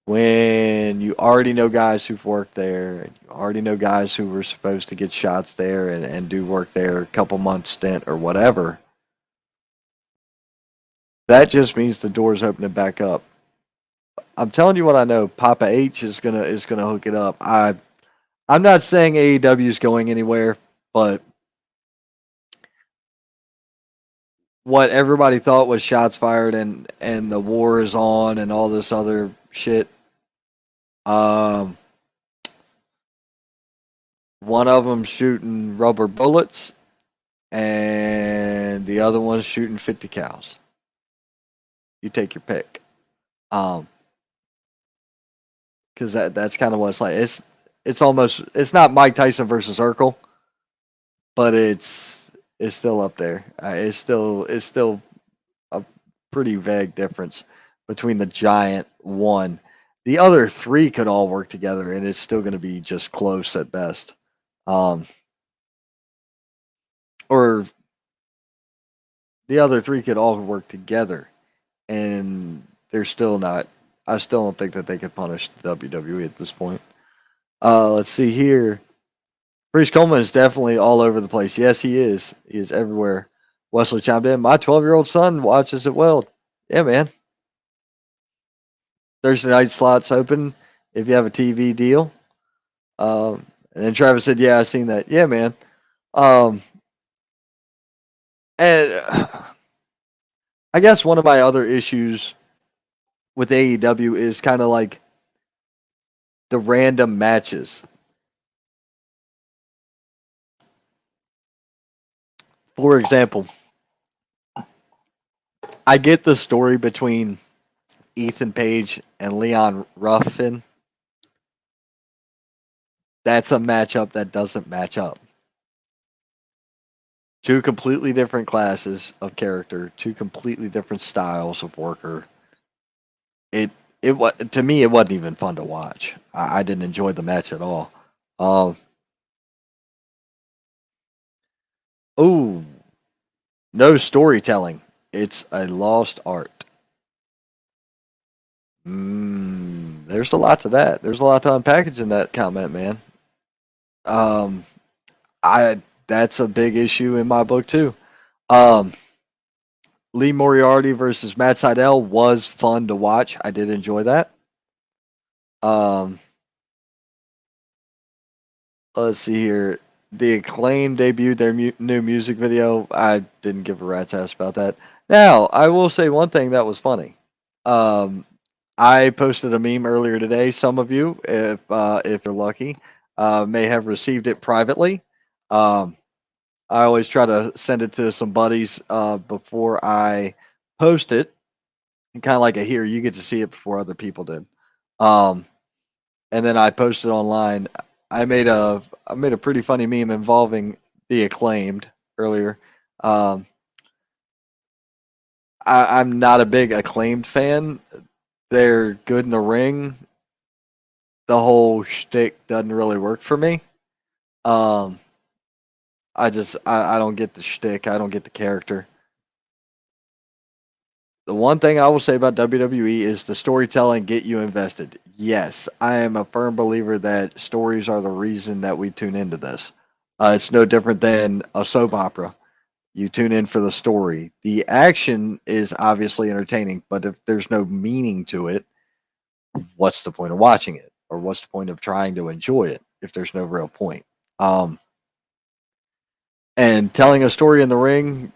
when you already know guys who've worked there, and you already know guys who were supposed to get shots there and do work there a couple months stint or whatever, that just means the door's opening back up. I'm telling you what I know. Papa H is gonna hook it up. I'm not saying AEW is going anywhere, but what everybody thought was shots fired and the war is on and all this other shit. Um, one of them shooting rubber bullets, and the other one's shooting 50 cows. You take your pick. Um, because that's kind of what it's like. It's almost, it's not Mike Tyson versus Urkel, but it's still up there. It's still a pretty vague difference between the giant one. The other three could all work together, and it's still going to be just close at best. Um, or the other three could all work together, and they're still not. I still don't think that they could punish the WWE at this point. Let's see here. Priest Coleman is definitely all over the place. Yes, he is. He is everywhere. Wesley chimed in. My 12-year-old son watches it well. Yeah, man. Thursday night slots open if you have a TV deal. And then Travis said, "Yeah, I seen that. Yeah, man." Um, and I guess one of my other issues with AEW is kind of like the random matches. For example, I get the story between Ethan Page and Leon Ruffin. That's a matchup that doesn't match up. Two completely different classes of character, two completely different styles of worker. It it was, to me, it wasn't even fun to watch. I didn't enjoy the match at all. Um, oh, no storytelling. It's a lost art. There's a lot to that. There's a lot to unpackage in that comment, man. Um, I That's a big issue in my book too. Um, Lee Moriarty versus Matt Sydal was fun to watch. I did enjoy that. Um, let's see here. the Acclaim debuted their new music video. I didn't give a rat's ass about that. Now, I will say one thing that was funny. Um, I posted a meme earlier today. Some of you, if you're lucky, may have received it privately. Um, I always try to send it to some buddies before I post it, kind of like a here. You get to see it before other people did. Um, and then I posted online. I made a pretty funny meme involving the Acclaimed earlier. Um, I'm not a big Acclaimed fan. They're good in the ring. The whole shtick doesn't really work for me. Um, I don't get the shtick. I don't get the character. The one thing I will say about WWE is the storytelling get you invested. Yes, I am a firm believer that stories are the reason that we tune into this. It's no different than a soap opera. You tune in for the story. The action is obviously entertaining, but if there's no meaning to it, what's the point of watching it? Or what's the point of trying to enjoy it if there's no real point? Um, and telling a story in the ring,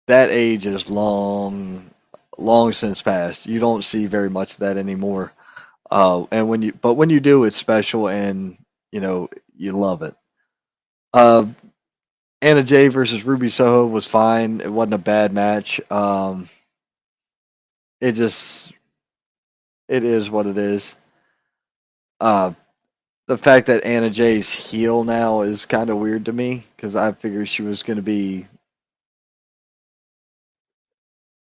that age is long since past. You don't see very much of that anymore. But when you do, it's special, and you know you love it. Uh, Anna Jay versus Ruby Soho was fine. It wasn't a bad match. It just it is what it is. Uh, the fact that Anna Jay's heel now is kind of weird to me because I figured she was going to be.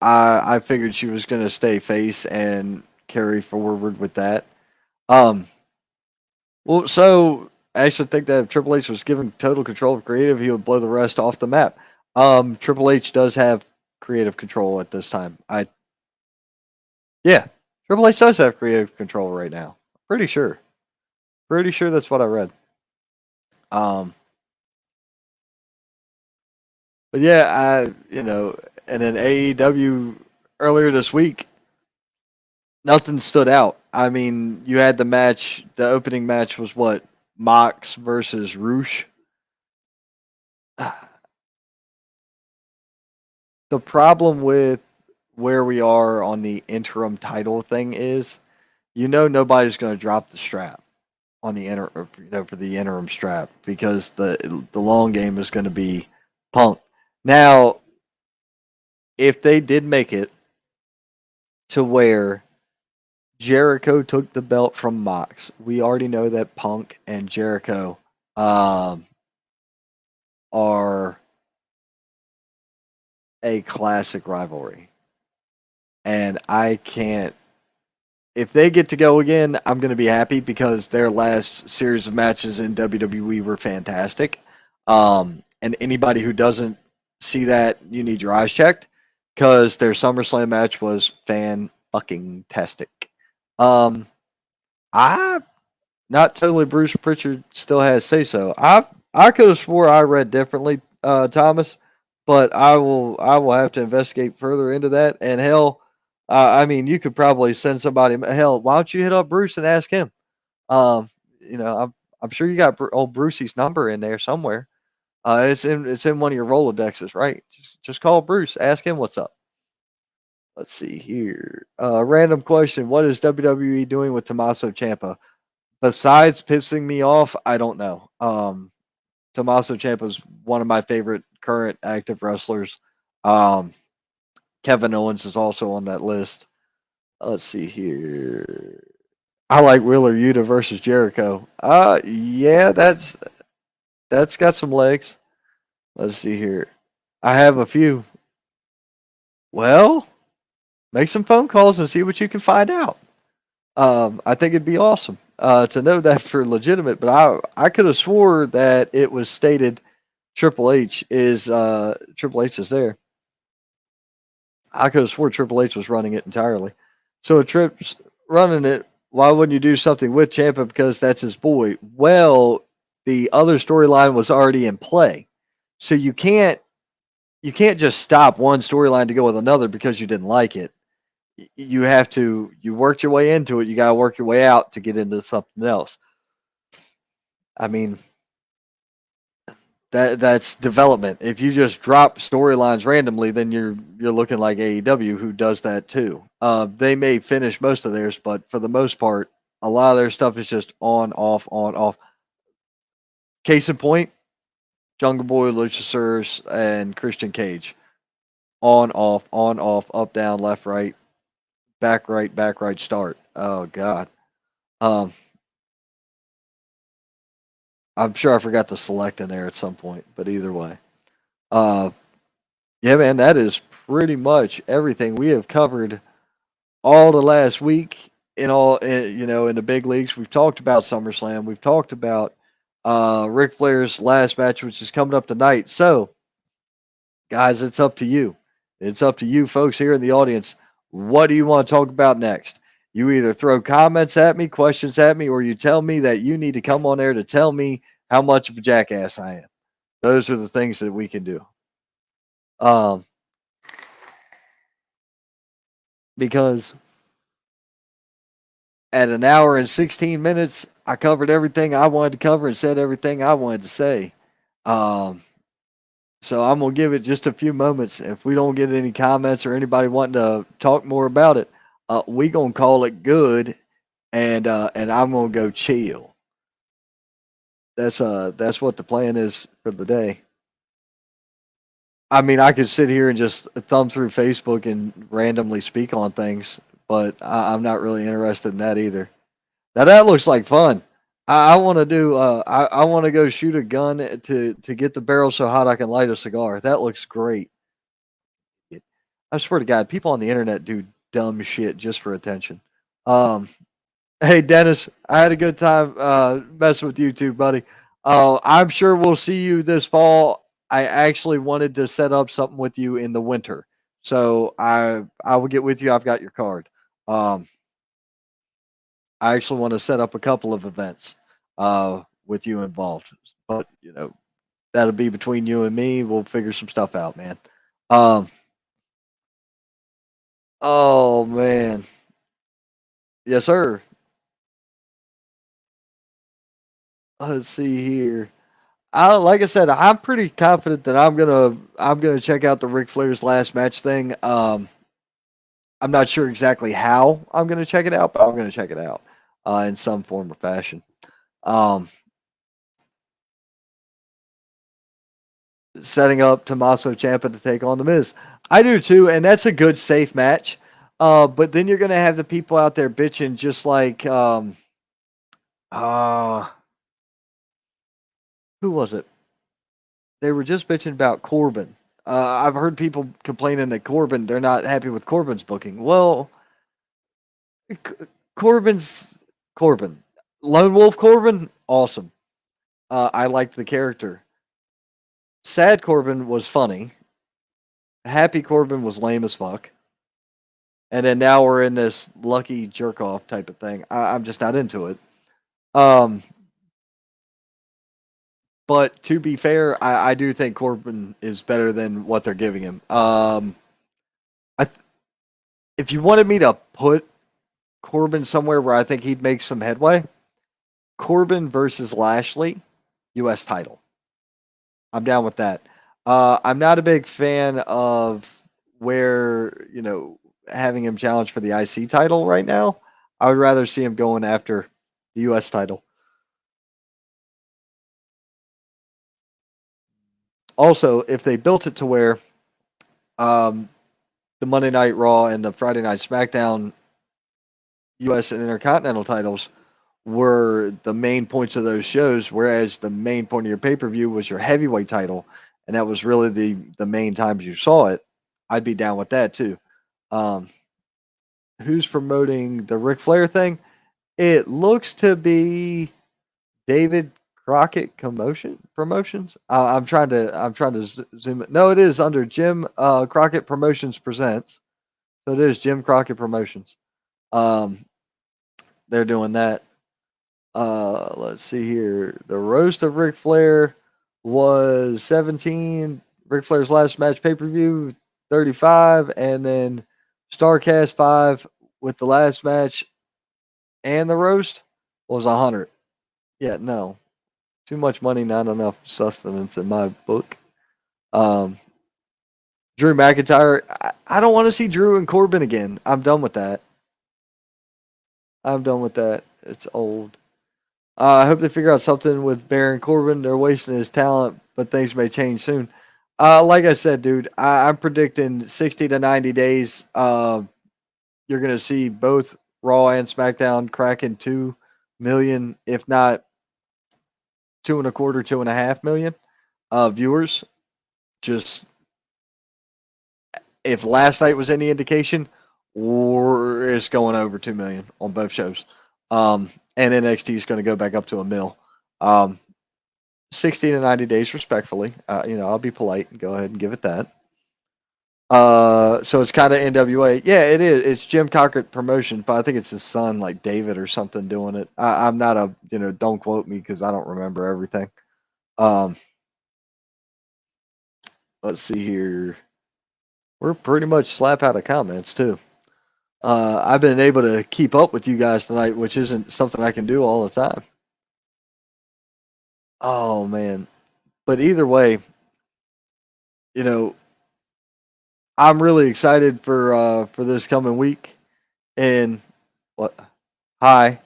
I figured she was going to stay face and carry forward with that. Um, Well, so I actually think that if Triple H was given total control of creative, he would blow the rest off the map. Triple H does have creative control at this time. Yeah, Triple H does have creative control right now. Pretty sure. Pretty sure that's what I read. Um, but yeah, and then AEW earlier this week, nothing stood out. I mean, you had the match. The opening match was what Mox versus Roosh. The problem with where we are on the interim title thing is, nobody's going to drop the strap on for the interim strap because the long game is going to be Punk. Now, if they did make it to where Jericho took the belt from Mox, we already know that Punk and Jericho um, are a classic rivalry, and I can't if they get to go again, I'm going to be happy because their last series of matches in WWE were fantastic. And anybody who doesn't see that, you need your eyes checked because their SummerSlam match was fan fucking tastic. Um, I not totally Bruce Pritchard still has say so. I could have swore I read differently, Thomas, but I will have to investigate further into that. And hell, I mean, you could probably send somebody. Hell, why don't you hit up Bruce and ask him? Um, I'm sure you got old Brucey's number in there somewhere. It's in one of your Rolodexes, right? Just call Bruce, ask him what's up. Let's see here. Random question: what is WWE doing with Tommaso Ciampa? Besides pissing me off, I don't know. Tommaso Ciampa is one of my favorite current active wrestlers. Um, Kevin Owens is also on that list. Let's see here. I like Wheeler Yuta versus Jericho. Yeah, that's got some legs. Let's see here. I have a few. Well, make some phone calls and see what you can find out. I think it'd be awesome to know that for legitimate. But I could have swore that it was stated Triple H is there. I could have swore Triple H was running it entirely. So if Tripp's running it, why wouldn't you do something with Ciampa because that's his boy? Well, the other storyline was already in play, so you can't just stop one storyline to go with another because you didn't like it. You worked your way into it. You got to work your way out to get into something else. I mean, That's development. If you just drop storylines randomly, then you're looking like AEW, who does that too. They may finish most of theirs, but for the most part, a lot of their stuff is just on, off, on, off. Case in point, Jungle Boy, Luchasaurus, and Christian Cage. On, off, up, down, left, right, back right, start. Oh God. Um, I'm sure I forgot to select in there at some point, but either way. Uh, yeah, man, that is pretty much everything we have covered all the last week in the big leagues. We've talked about SummerSlam. We've talked about Ric Flair's last match, which is coming up tonight. So, guys, it's up to you. It's up to you folks here in the audience. What do you want to talk about next? You either throw comments at me, questions at me, or you tell me that you need to come on there to tell me how much of a jackass I am. Those are the things that we can do. Um, because at an hour and 16 minutes, I covered everything I wanted to cover and said everything I wanted to say. Um, so I'm going to give it just a few moments. If we don't get any comments or anybody wanting to talk more about it, we going to call it good, and I'm going to go chill. That's what the plan is for the day. I mean, I could sit here and just thumb through Facebook and randomly speak on things, but I'm not really interested in that either. Now that looks like fun. I want to do. I want to go shoot a gun to get the barrel so hot I can light a cigar. That looks great. I swear to God, people on the internet do dumb shit just for attention. Um, hey Dennis, I had a good time messing with you too, buddy. I'm sure we'll see you this fall. I actually wanted to set up something with you in the winter, so I will get with you. I've got your card. Um, I actually want to set up a couple of events with you involved, but that'll be between you and me. We'll figure some stuff out, man. Um, oh man, yes sir. Let's see here. Like I said, I'm pretty confident that I'm gonna check out the Ric Flair's last match thing. I'm not sure exactly how I'm gonna check it out, but I'm gonna check it out in some form or fashion. Um, Setting up Tommaso Ciampa to take on the Miz, I do too, and that's a good safe match. But then you're gonna have the people out there bitching, just like uh, who was it? They were just bitching about Corbin. I've heard people complaining that they're not happy with Corbin's booking. Well, Corbin's Corbin. Lone Wolf Corbin, awesome. I liked the character. Sad Corbin was funny. Happy Corbin was lame as fuck. And then now we're in this lucky jerk off type of thing. I'm just not into it. Um, but to be fair, I do think Corbin is better than what they're giving him. I if you wanted me to put Corbin somewhere where I think he'd make some headway, Corbin versus Lashley, U.S. title. I'm down with that. I'm not a big fan of where having him challenge for the IC title right now. I would rather see him going after the U.S. title. Also, if they built it to where um, the Monday Night Raw and the Friday Night SmackDown U.S. and Intercontinental titles were the main points of those shows, whereas the main point of your pay per view was your heavyweight title, and that was really the main times you saw it. I'd be down with that too. Um, who's promoting the Ric Flair thing? It looks to be David Crockett Promotions. I'm trying to zoom it. No, it is under Jim Crockett Promotions presents. So it is Jim Crockett Promotions. Um, they're doing that. Let's see here. The roast of Ric Flair was 17. Ric Flair's last match pay per view 35, and then Starcast 5 with the last match and the roast was 100. Yeah, no. Too much money, not enough sustenance in my book. Um, Drew McIntyre. I don't want to see Drew and Corbin again. I'm done with that. I'm done with that. It's old. I hope they figure out something with Baron Corbin. They're wasting his talent, but things may change soon. Like I said, dude, I'm predicting 60 to 90 days. You're going to see both Raw and SmackDown cracking 2 million, if not two and a quarter, 2.5 million viewers. Just if last night was any indication, or it's going over 2 million on both shows. And NXT is going to go back up to a mil. 60 to 90 days, respectfully. I'll be polite and go ahead and give it that. So it's kind of NWA. Yeah, it is. It's Jim Cockett promotion, but I think it's his son, like David or something, doing it. I'm not don't quote me because I don't remember everything. Let's see here. We're pretty much slap out of comments too. I've been able to keep up with you guys tonight, which isn't something I can do all the time. Oh man. But either way, I'm really excited for this coming week. And what? Hi.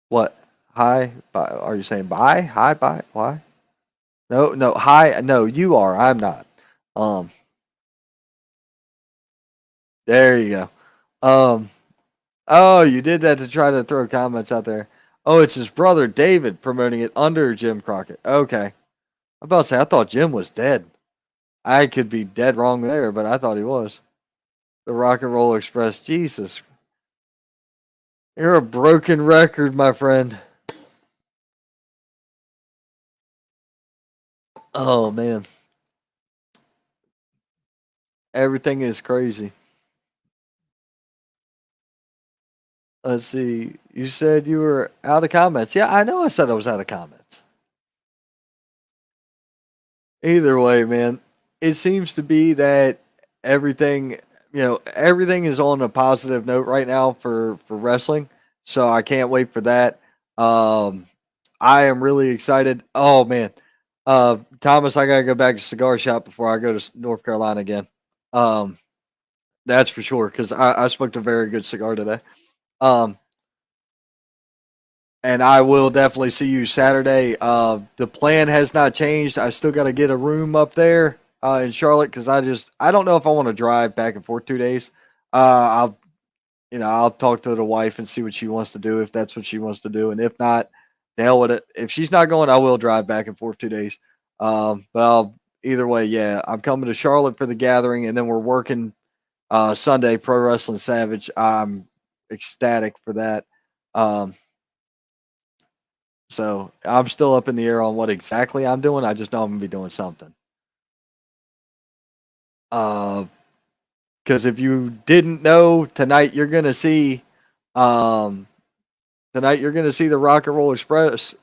What? Hi. Bye. Are you saying bye? Hi. Bye. Why? No. No. Hi. No. You are. I'm not. Um. There you go. Um. Oh, you did that to try to throw comments out there. Oh, it's his brother David promoting it under Jim Crockett. Okay. I'm about to say I thought Jim was dead. I could be dead wrong there, but I thought he was. The Rock and Roll Express. Jesus. You're a broken record, my friend. Oh man. Everything is crazy. Let's see. You said you were out of comments. Yeah, I know I said I was out of comments. Either way, man, it seems to be that everything, everything is on a positive note right now for wrestling. So I can't wait for that. I am really excited. Oh man, Thomas, I gotta go back to cigar shop before I go to North Carolina again. Um, that's for sure because I smoked a very good cigar today. Um, and I will definitely see you Saturday. The plan has not changed. I still got to get a room up there in Charlotte because I don't know if I want to drive back and forth 2 days. I'll I'll talk to the wife and see what she wants to do if that's what she wants to do, and if not, the hell with it. If she's not going, I will drive back and forth 2 days. But I'll either way, yeah, I'm coming to Charlotte for the gathering, and then we're working Sunday Pro Wrestling Savage. I'm ecstatic for that. Um, so I'm still up in the air on what exactly I'm doing. I just know I'm gonna be doing something. Because if you didn't know, um, tonight you're gonna see the Rock and Roll Express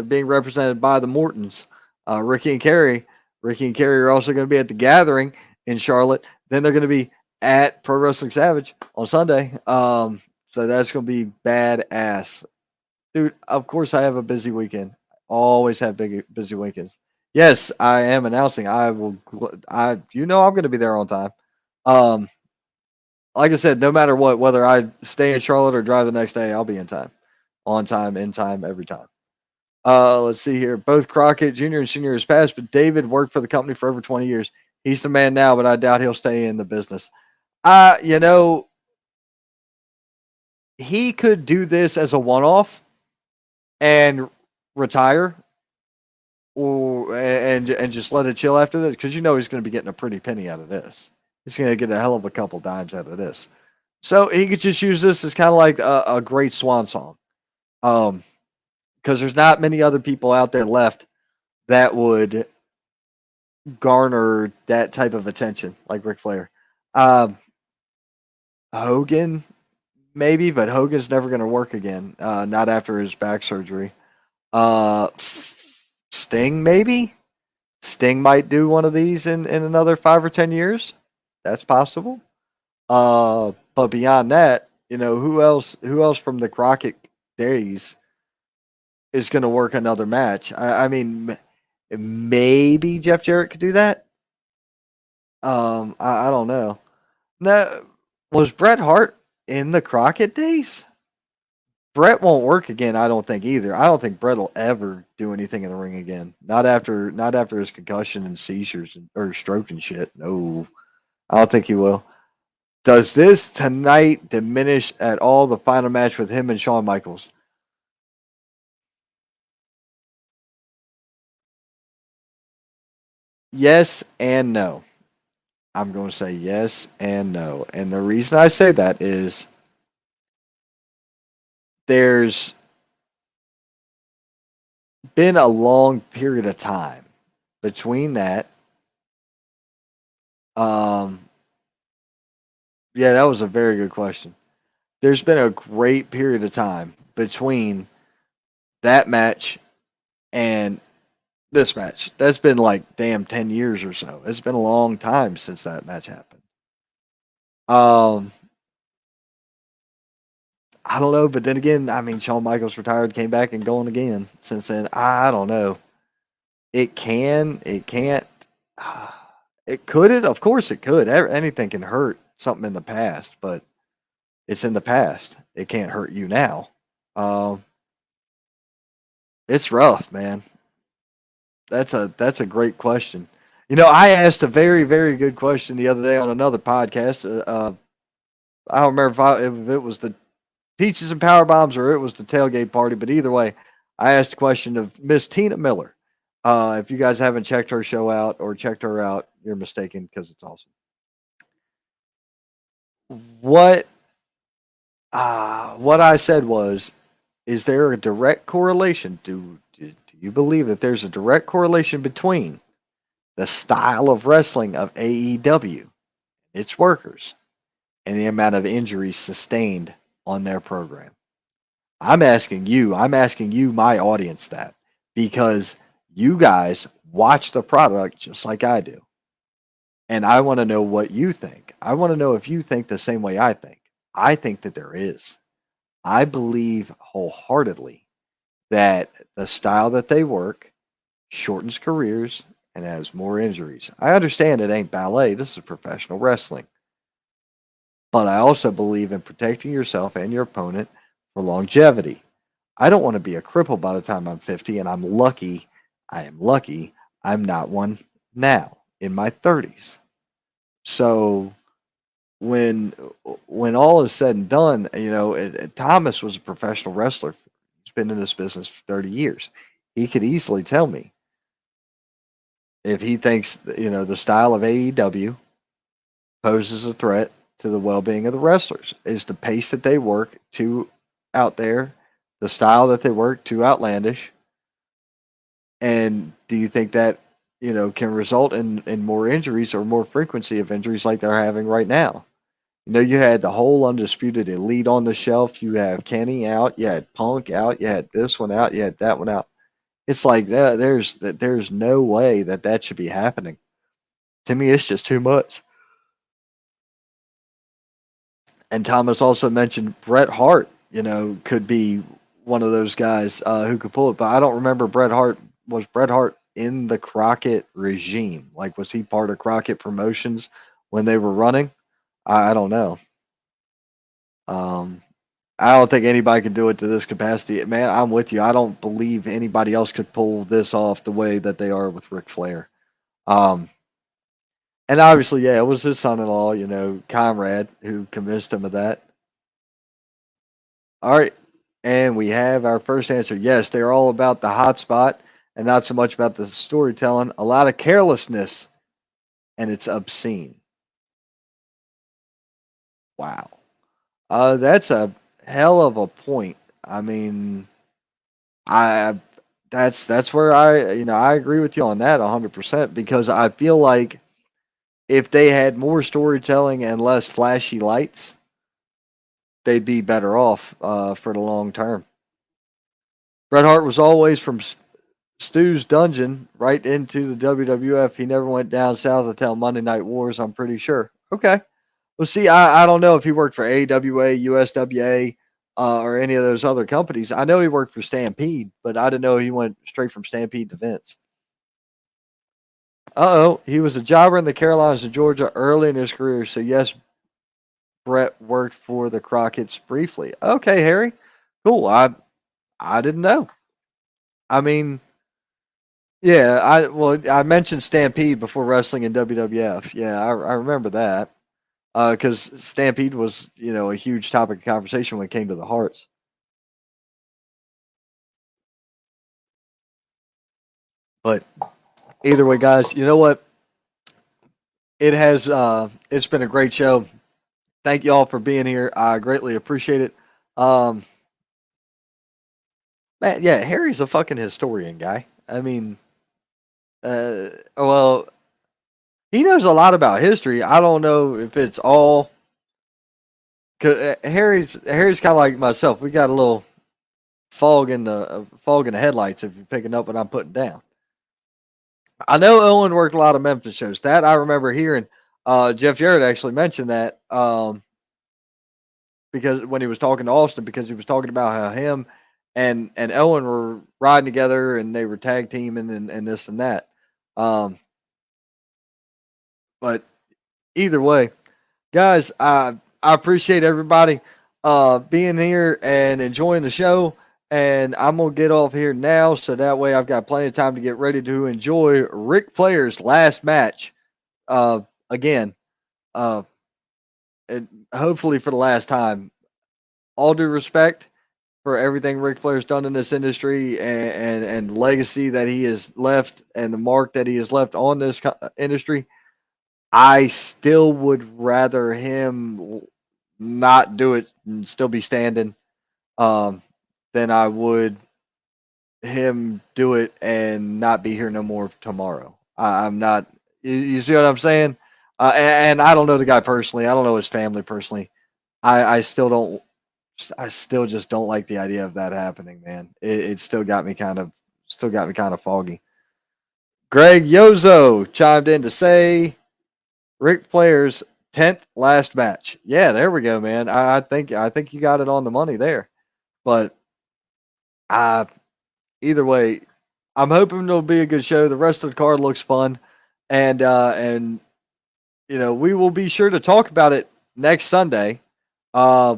being represented by the Mortons, Ricky and Carrie. Ricky and Carrie are also going to be at the Gathering in Charlotte. Then they're going to be at Pro Wrestling Savage on Sunday. So that's going to be badass. Dude, of course I have a busy weekend. Always have busy weekends. Yes, I am announcing. I will. I'm going to be there on time. Um, like I said, no matter what, whether I stay in Charlotte or drive the next day, I'll be in time, on time, in time, every time. Let's see here. Both Crockett Jr. and Sr. has passed, but David worked for the company for over 20 years. He's the man now, but I doubt he'll stay in the business. Uh, you know, he could do this as a one-off and retire, or and just let it chill after this, because he's going to be getting a pretty penny out of this. He's going to get a hell of a couple dimes out of this. So he could just use this as kind of like a great swan song. Because there's not many other people out there left that would garner that type of attention like Ric Flair. Um, Hogan, maybe, but Hogan's never going to work again. Not after his back surgery. Uh, Sting, maybe. Sting might do one of these in another 5 or 10 years. That's possible. But beyond that, who else? Who else from the Crockett days is going to work another match. I mean, maybe Jeff Jarrett could do that. I don't know. No, was Bret Hart in the Crockett days? Bret won't work again. I don't think either. I don't think Bret will ever do anything in the ring again. Not after his concussion and seizures or stroke and shit. No, I don't think he will. Does this tonight diminish at all the final match with him and Shawn Michaels? Yes and no. I'm going to say yes and no. And the reason I say that is there's been a long period of time between that. Um, yeah, that was a very good question. There's been a great period of time between that match and this match. That's been like damn 10 years or so. It's been a long time since that match happened. Um, I don't know, but then again, I mean, Shawn Michaels retired, came back, and going again since then. I don't know. It can, it can't. It could it? Of course it could. Anything can hurt something in the past, but it's in the past. It can't hurt you now. Um, it's rough, man. That's a great question. I asked a very very good question the other day on another podcast. I don't remember if it was the Peaches and Power Bombs or it was the tailgate party, but either way, I asked a question of Miss Tina Miller. If you guys haven't checked her show out or checked her out, you're mistaken because it's awesome. What what I said was, is there a direct correlation? Do you believe that there's a direct correlation between the style of wrestling of AEW, its workers, and the amount of injuries sustained on their program? I'm asking you, my audience, that because you guys watch the product just like I do. And I want to know what you think. I want to know if you think the same way I think. I think that there is. I believe wholeheartedly that the style that they work shortens careers and has more injuries. I understand it ain't ballet, this is professional wrestling. But I also believe in protecting yourself and your opponent for longevity. I don't want to be a cripple by the time I'm 50, and I am lucky, I'm not one now in my 30s. So when when all is said and done, Thomas was a professional wrestler. He's been in this business for 30 years. He could easily tell me if he thinks the style of AEW poses a threat to the well-being of the wrestlers. Is the pace that they work too out there, the style that they work too outlandish, and do you think that can result in more injuries or more frequency of injuries like they're having right now? You had the whole undisputed elite on the shelf. You have Kenny out. You had Punk out. You had this one out. You had that one out. It's like there's no way that should be happening. To me, it's just too much. And Thomas also mentioned Bret Hart. Could be one of those guys who could pull it. But I don't remember Bret Hart. Was Bret Hart in the Crockett regime? Like, was he part of Crockett Promotions when they were running? I don't know. Um, I don't think anybody can do it to this capacity. Man, I'm with you. I don't believe anybody else could pull this off the way that they are with Ric Flair. Um, and obviously, yeah, it was his son-in-law, Conrad, who convinced him of that. All right, and we have our first answer. Yes, they're all about the hot spot and not so much about the storytelling. A lot of carelessness, and it's obscene. Wow. That's a hell of a point. I mean, I that's where I agree with you on that 100% because I feel like if they had more storytelling and less flashy lights, they'd be better off for the long term. Bret Hart was always from Stu's dungeon right into the WWF. He never went down south until Monday Night Wars, I'm pretty sure. Okay. Well, see, I don't know if he worked for AWA, USWA, or any of those other companies. I know he worked for Stampede, but I didn't know he went straight from Stampede to Vince. He was a jobber in the Carolinas and Georgia early in his career. So yes, Brett worked for the Crockett's briefly. Okay, Harry, cool. I didn't know. I mean, yeah, I mentioned Stampede before wrestling in WWF. Yeah, I remember that because Stampede was a huge topic of conversation when it came to the Hearts. But either way, guys, you know what? It's been a great show. Thank you all for being here. I greatly appreciate it. Um, Man, yeah, Harry's a fucking historian guy. I mean, well, he knows a lot about history. I don't know if it's all. Cause Harry's kind of like myself. We got a little fog in the headlights. If you're picking up what I'm putting down, I know Owen worked a lot of Memphis shows. That I remember hearing. Jeff Jarrett actually mentioned that because when he was talking to Austin, because he was talking about how him and Owen were riding together and they were tag teaming and this and that. Um, but either way, guys, I appreciate everybody being here and enjoying the show. And I'm gonna get off here now, so that way I've got plenty of time to get ready to enjoy Ric Flair's last match. Again, uh, and hopefully for the last time. All due respect for everything Ric Flair's done in this industry and legacy that he has left and the mark that he has left on this industry. I still would rather him not do it and still be standing um, than I would him do it and not be here no more tomorrow. I'm not. You see what I'm saying? And I don't know the guy personally. I don't know his family personally. I still don't. I still just don't like the idea of that happening, man. It still got me kind of foggy. Greg Yozo chimed in to say Ric Flair's 10th last match. Yeah, there we go, man. I think you got it on the money there. But uh, either way, I'm hoping it'll be a good show. The rest of the card looks fun, and we will be sure to talk about it next Sunday. Uh,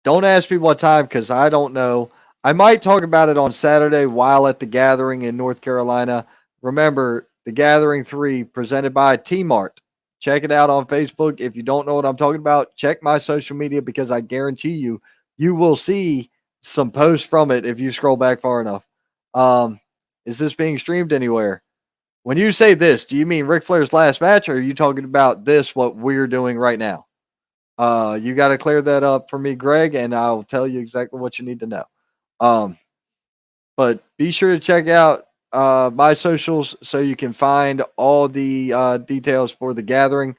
don't ask me what time because I don't know. I might talk about it on Saturday while at the gathering in North Carolina. Remember, the Gathering 3 presented by T Mart. Check it out on Facebook. If you don't know what I'm talking about, check my social media because I guarantee you will see some posts from it if you scroll back far enough. Um, is this being streamed anywhere? When you say this, do you mean Ric Flair's last match or are you talking about this, what we're doing right now? You got to clear that up for me, Greg, and I'll tell you exactly what you need to know. Um, but be sure to check out my socials so you can find all the details for the gathering.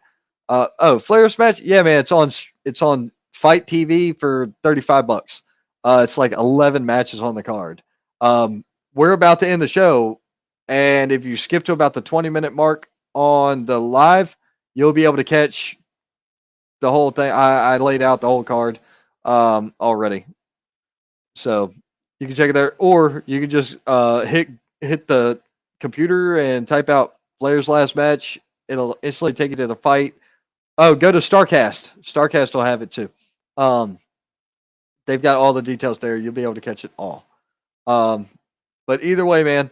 Flair's match, yeah, man, it's on Fight TV for $35. It's like 11 matches on the card. We're about to end the show, and if you skip to about the 20-minute mark on the live, you'll be able to catch the whole thing. I laid out the whole card already, so you can check it there, or you can just hit the computer and type out Flair's last match. It'll instantly take you to the fight. Oh, go to Starcast. Starcast will have it too. Um, they've got all the details there. You'll be able to catch it all. Um, but either way, man,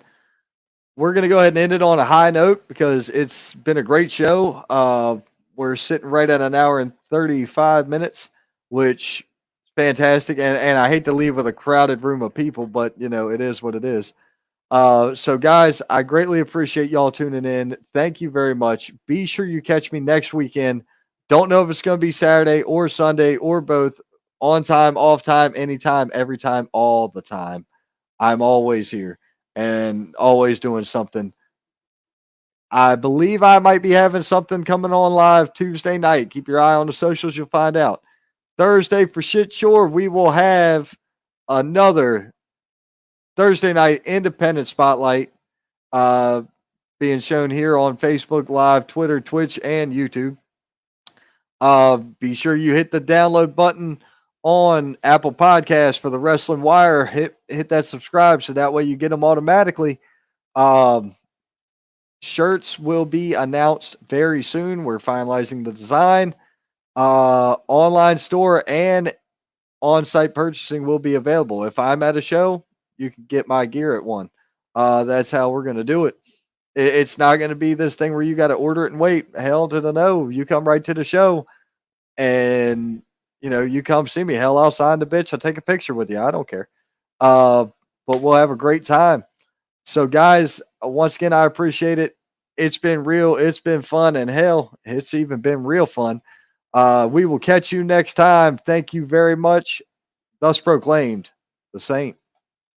we're gonna go ahead and end it on a high note because it's been a great show. We're sitting right at an hour and 35 minutes, which is fantastic. And I hate to leave with a crowded room of people, but it is what it is. So guys, I greatly appreciate y'all tuning in. Thank you very much. Be sure you catch me next weekend. Don't know if it's going to be Saturday or Sunday or both. On time, off time, anytime, every time, all the time. I'm always here and always doing something. I believe I might be having something coming on live Tuesday night. Keep your eye on the socials, you'll find out. Thursday for shit sure, we will have another Thursday night independent spotlight uh, being shown here on Facebook Live, Twitter, Twitch, and YouTube. Be sure you hit the download button on Apple Podcasts for the Wrestling Wire, hit that subscribe so that way you get them automatically. Um, Shirts will be announced very soon. We're finalizing the design. Online store and on-site purchasing will be available. If I'm at a show, you can get my gear at one. That's how we're going to do it. It's not going to be this thing where you got to order it and wait. Hell to the no. You come right to the show and, you come see me. Hell, I'll sign the bitch. I'll take a picture with you. I don't care. But we'll have a great time. So, guys, once again, I appreciate it. It's been real. It's been fun. And hell, it's even been real fun. We will catch you next time. Thank you very much. Thus proclaimed, the Saint.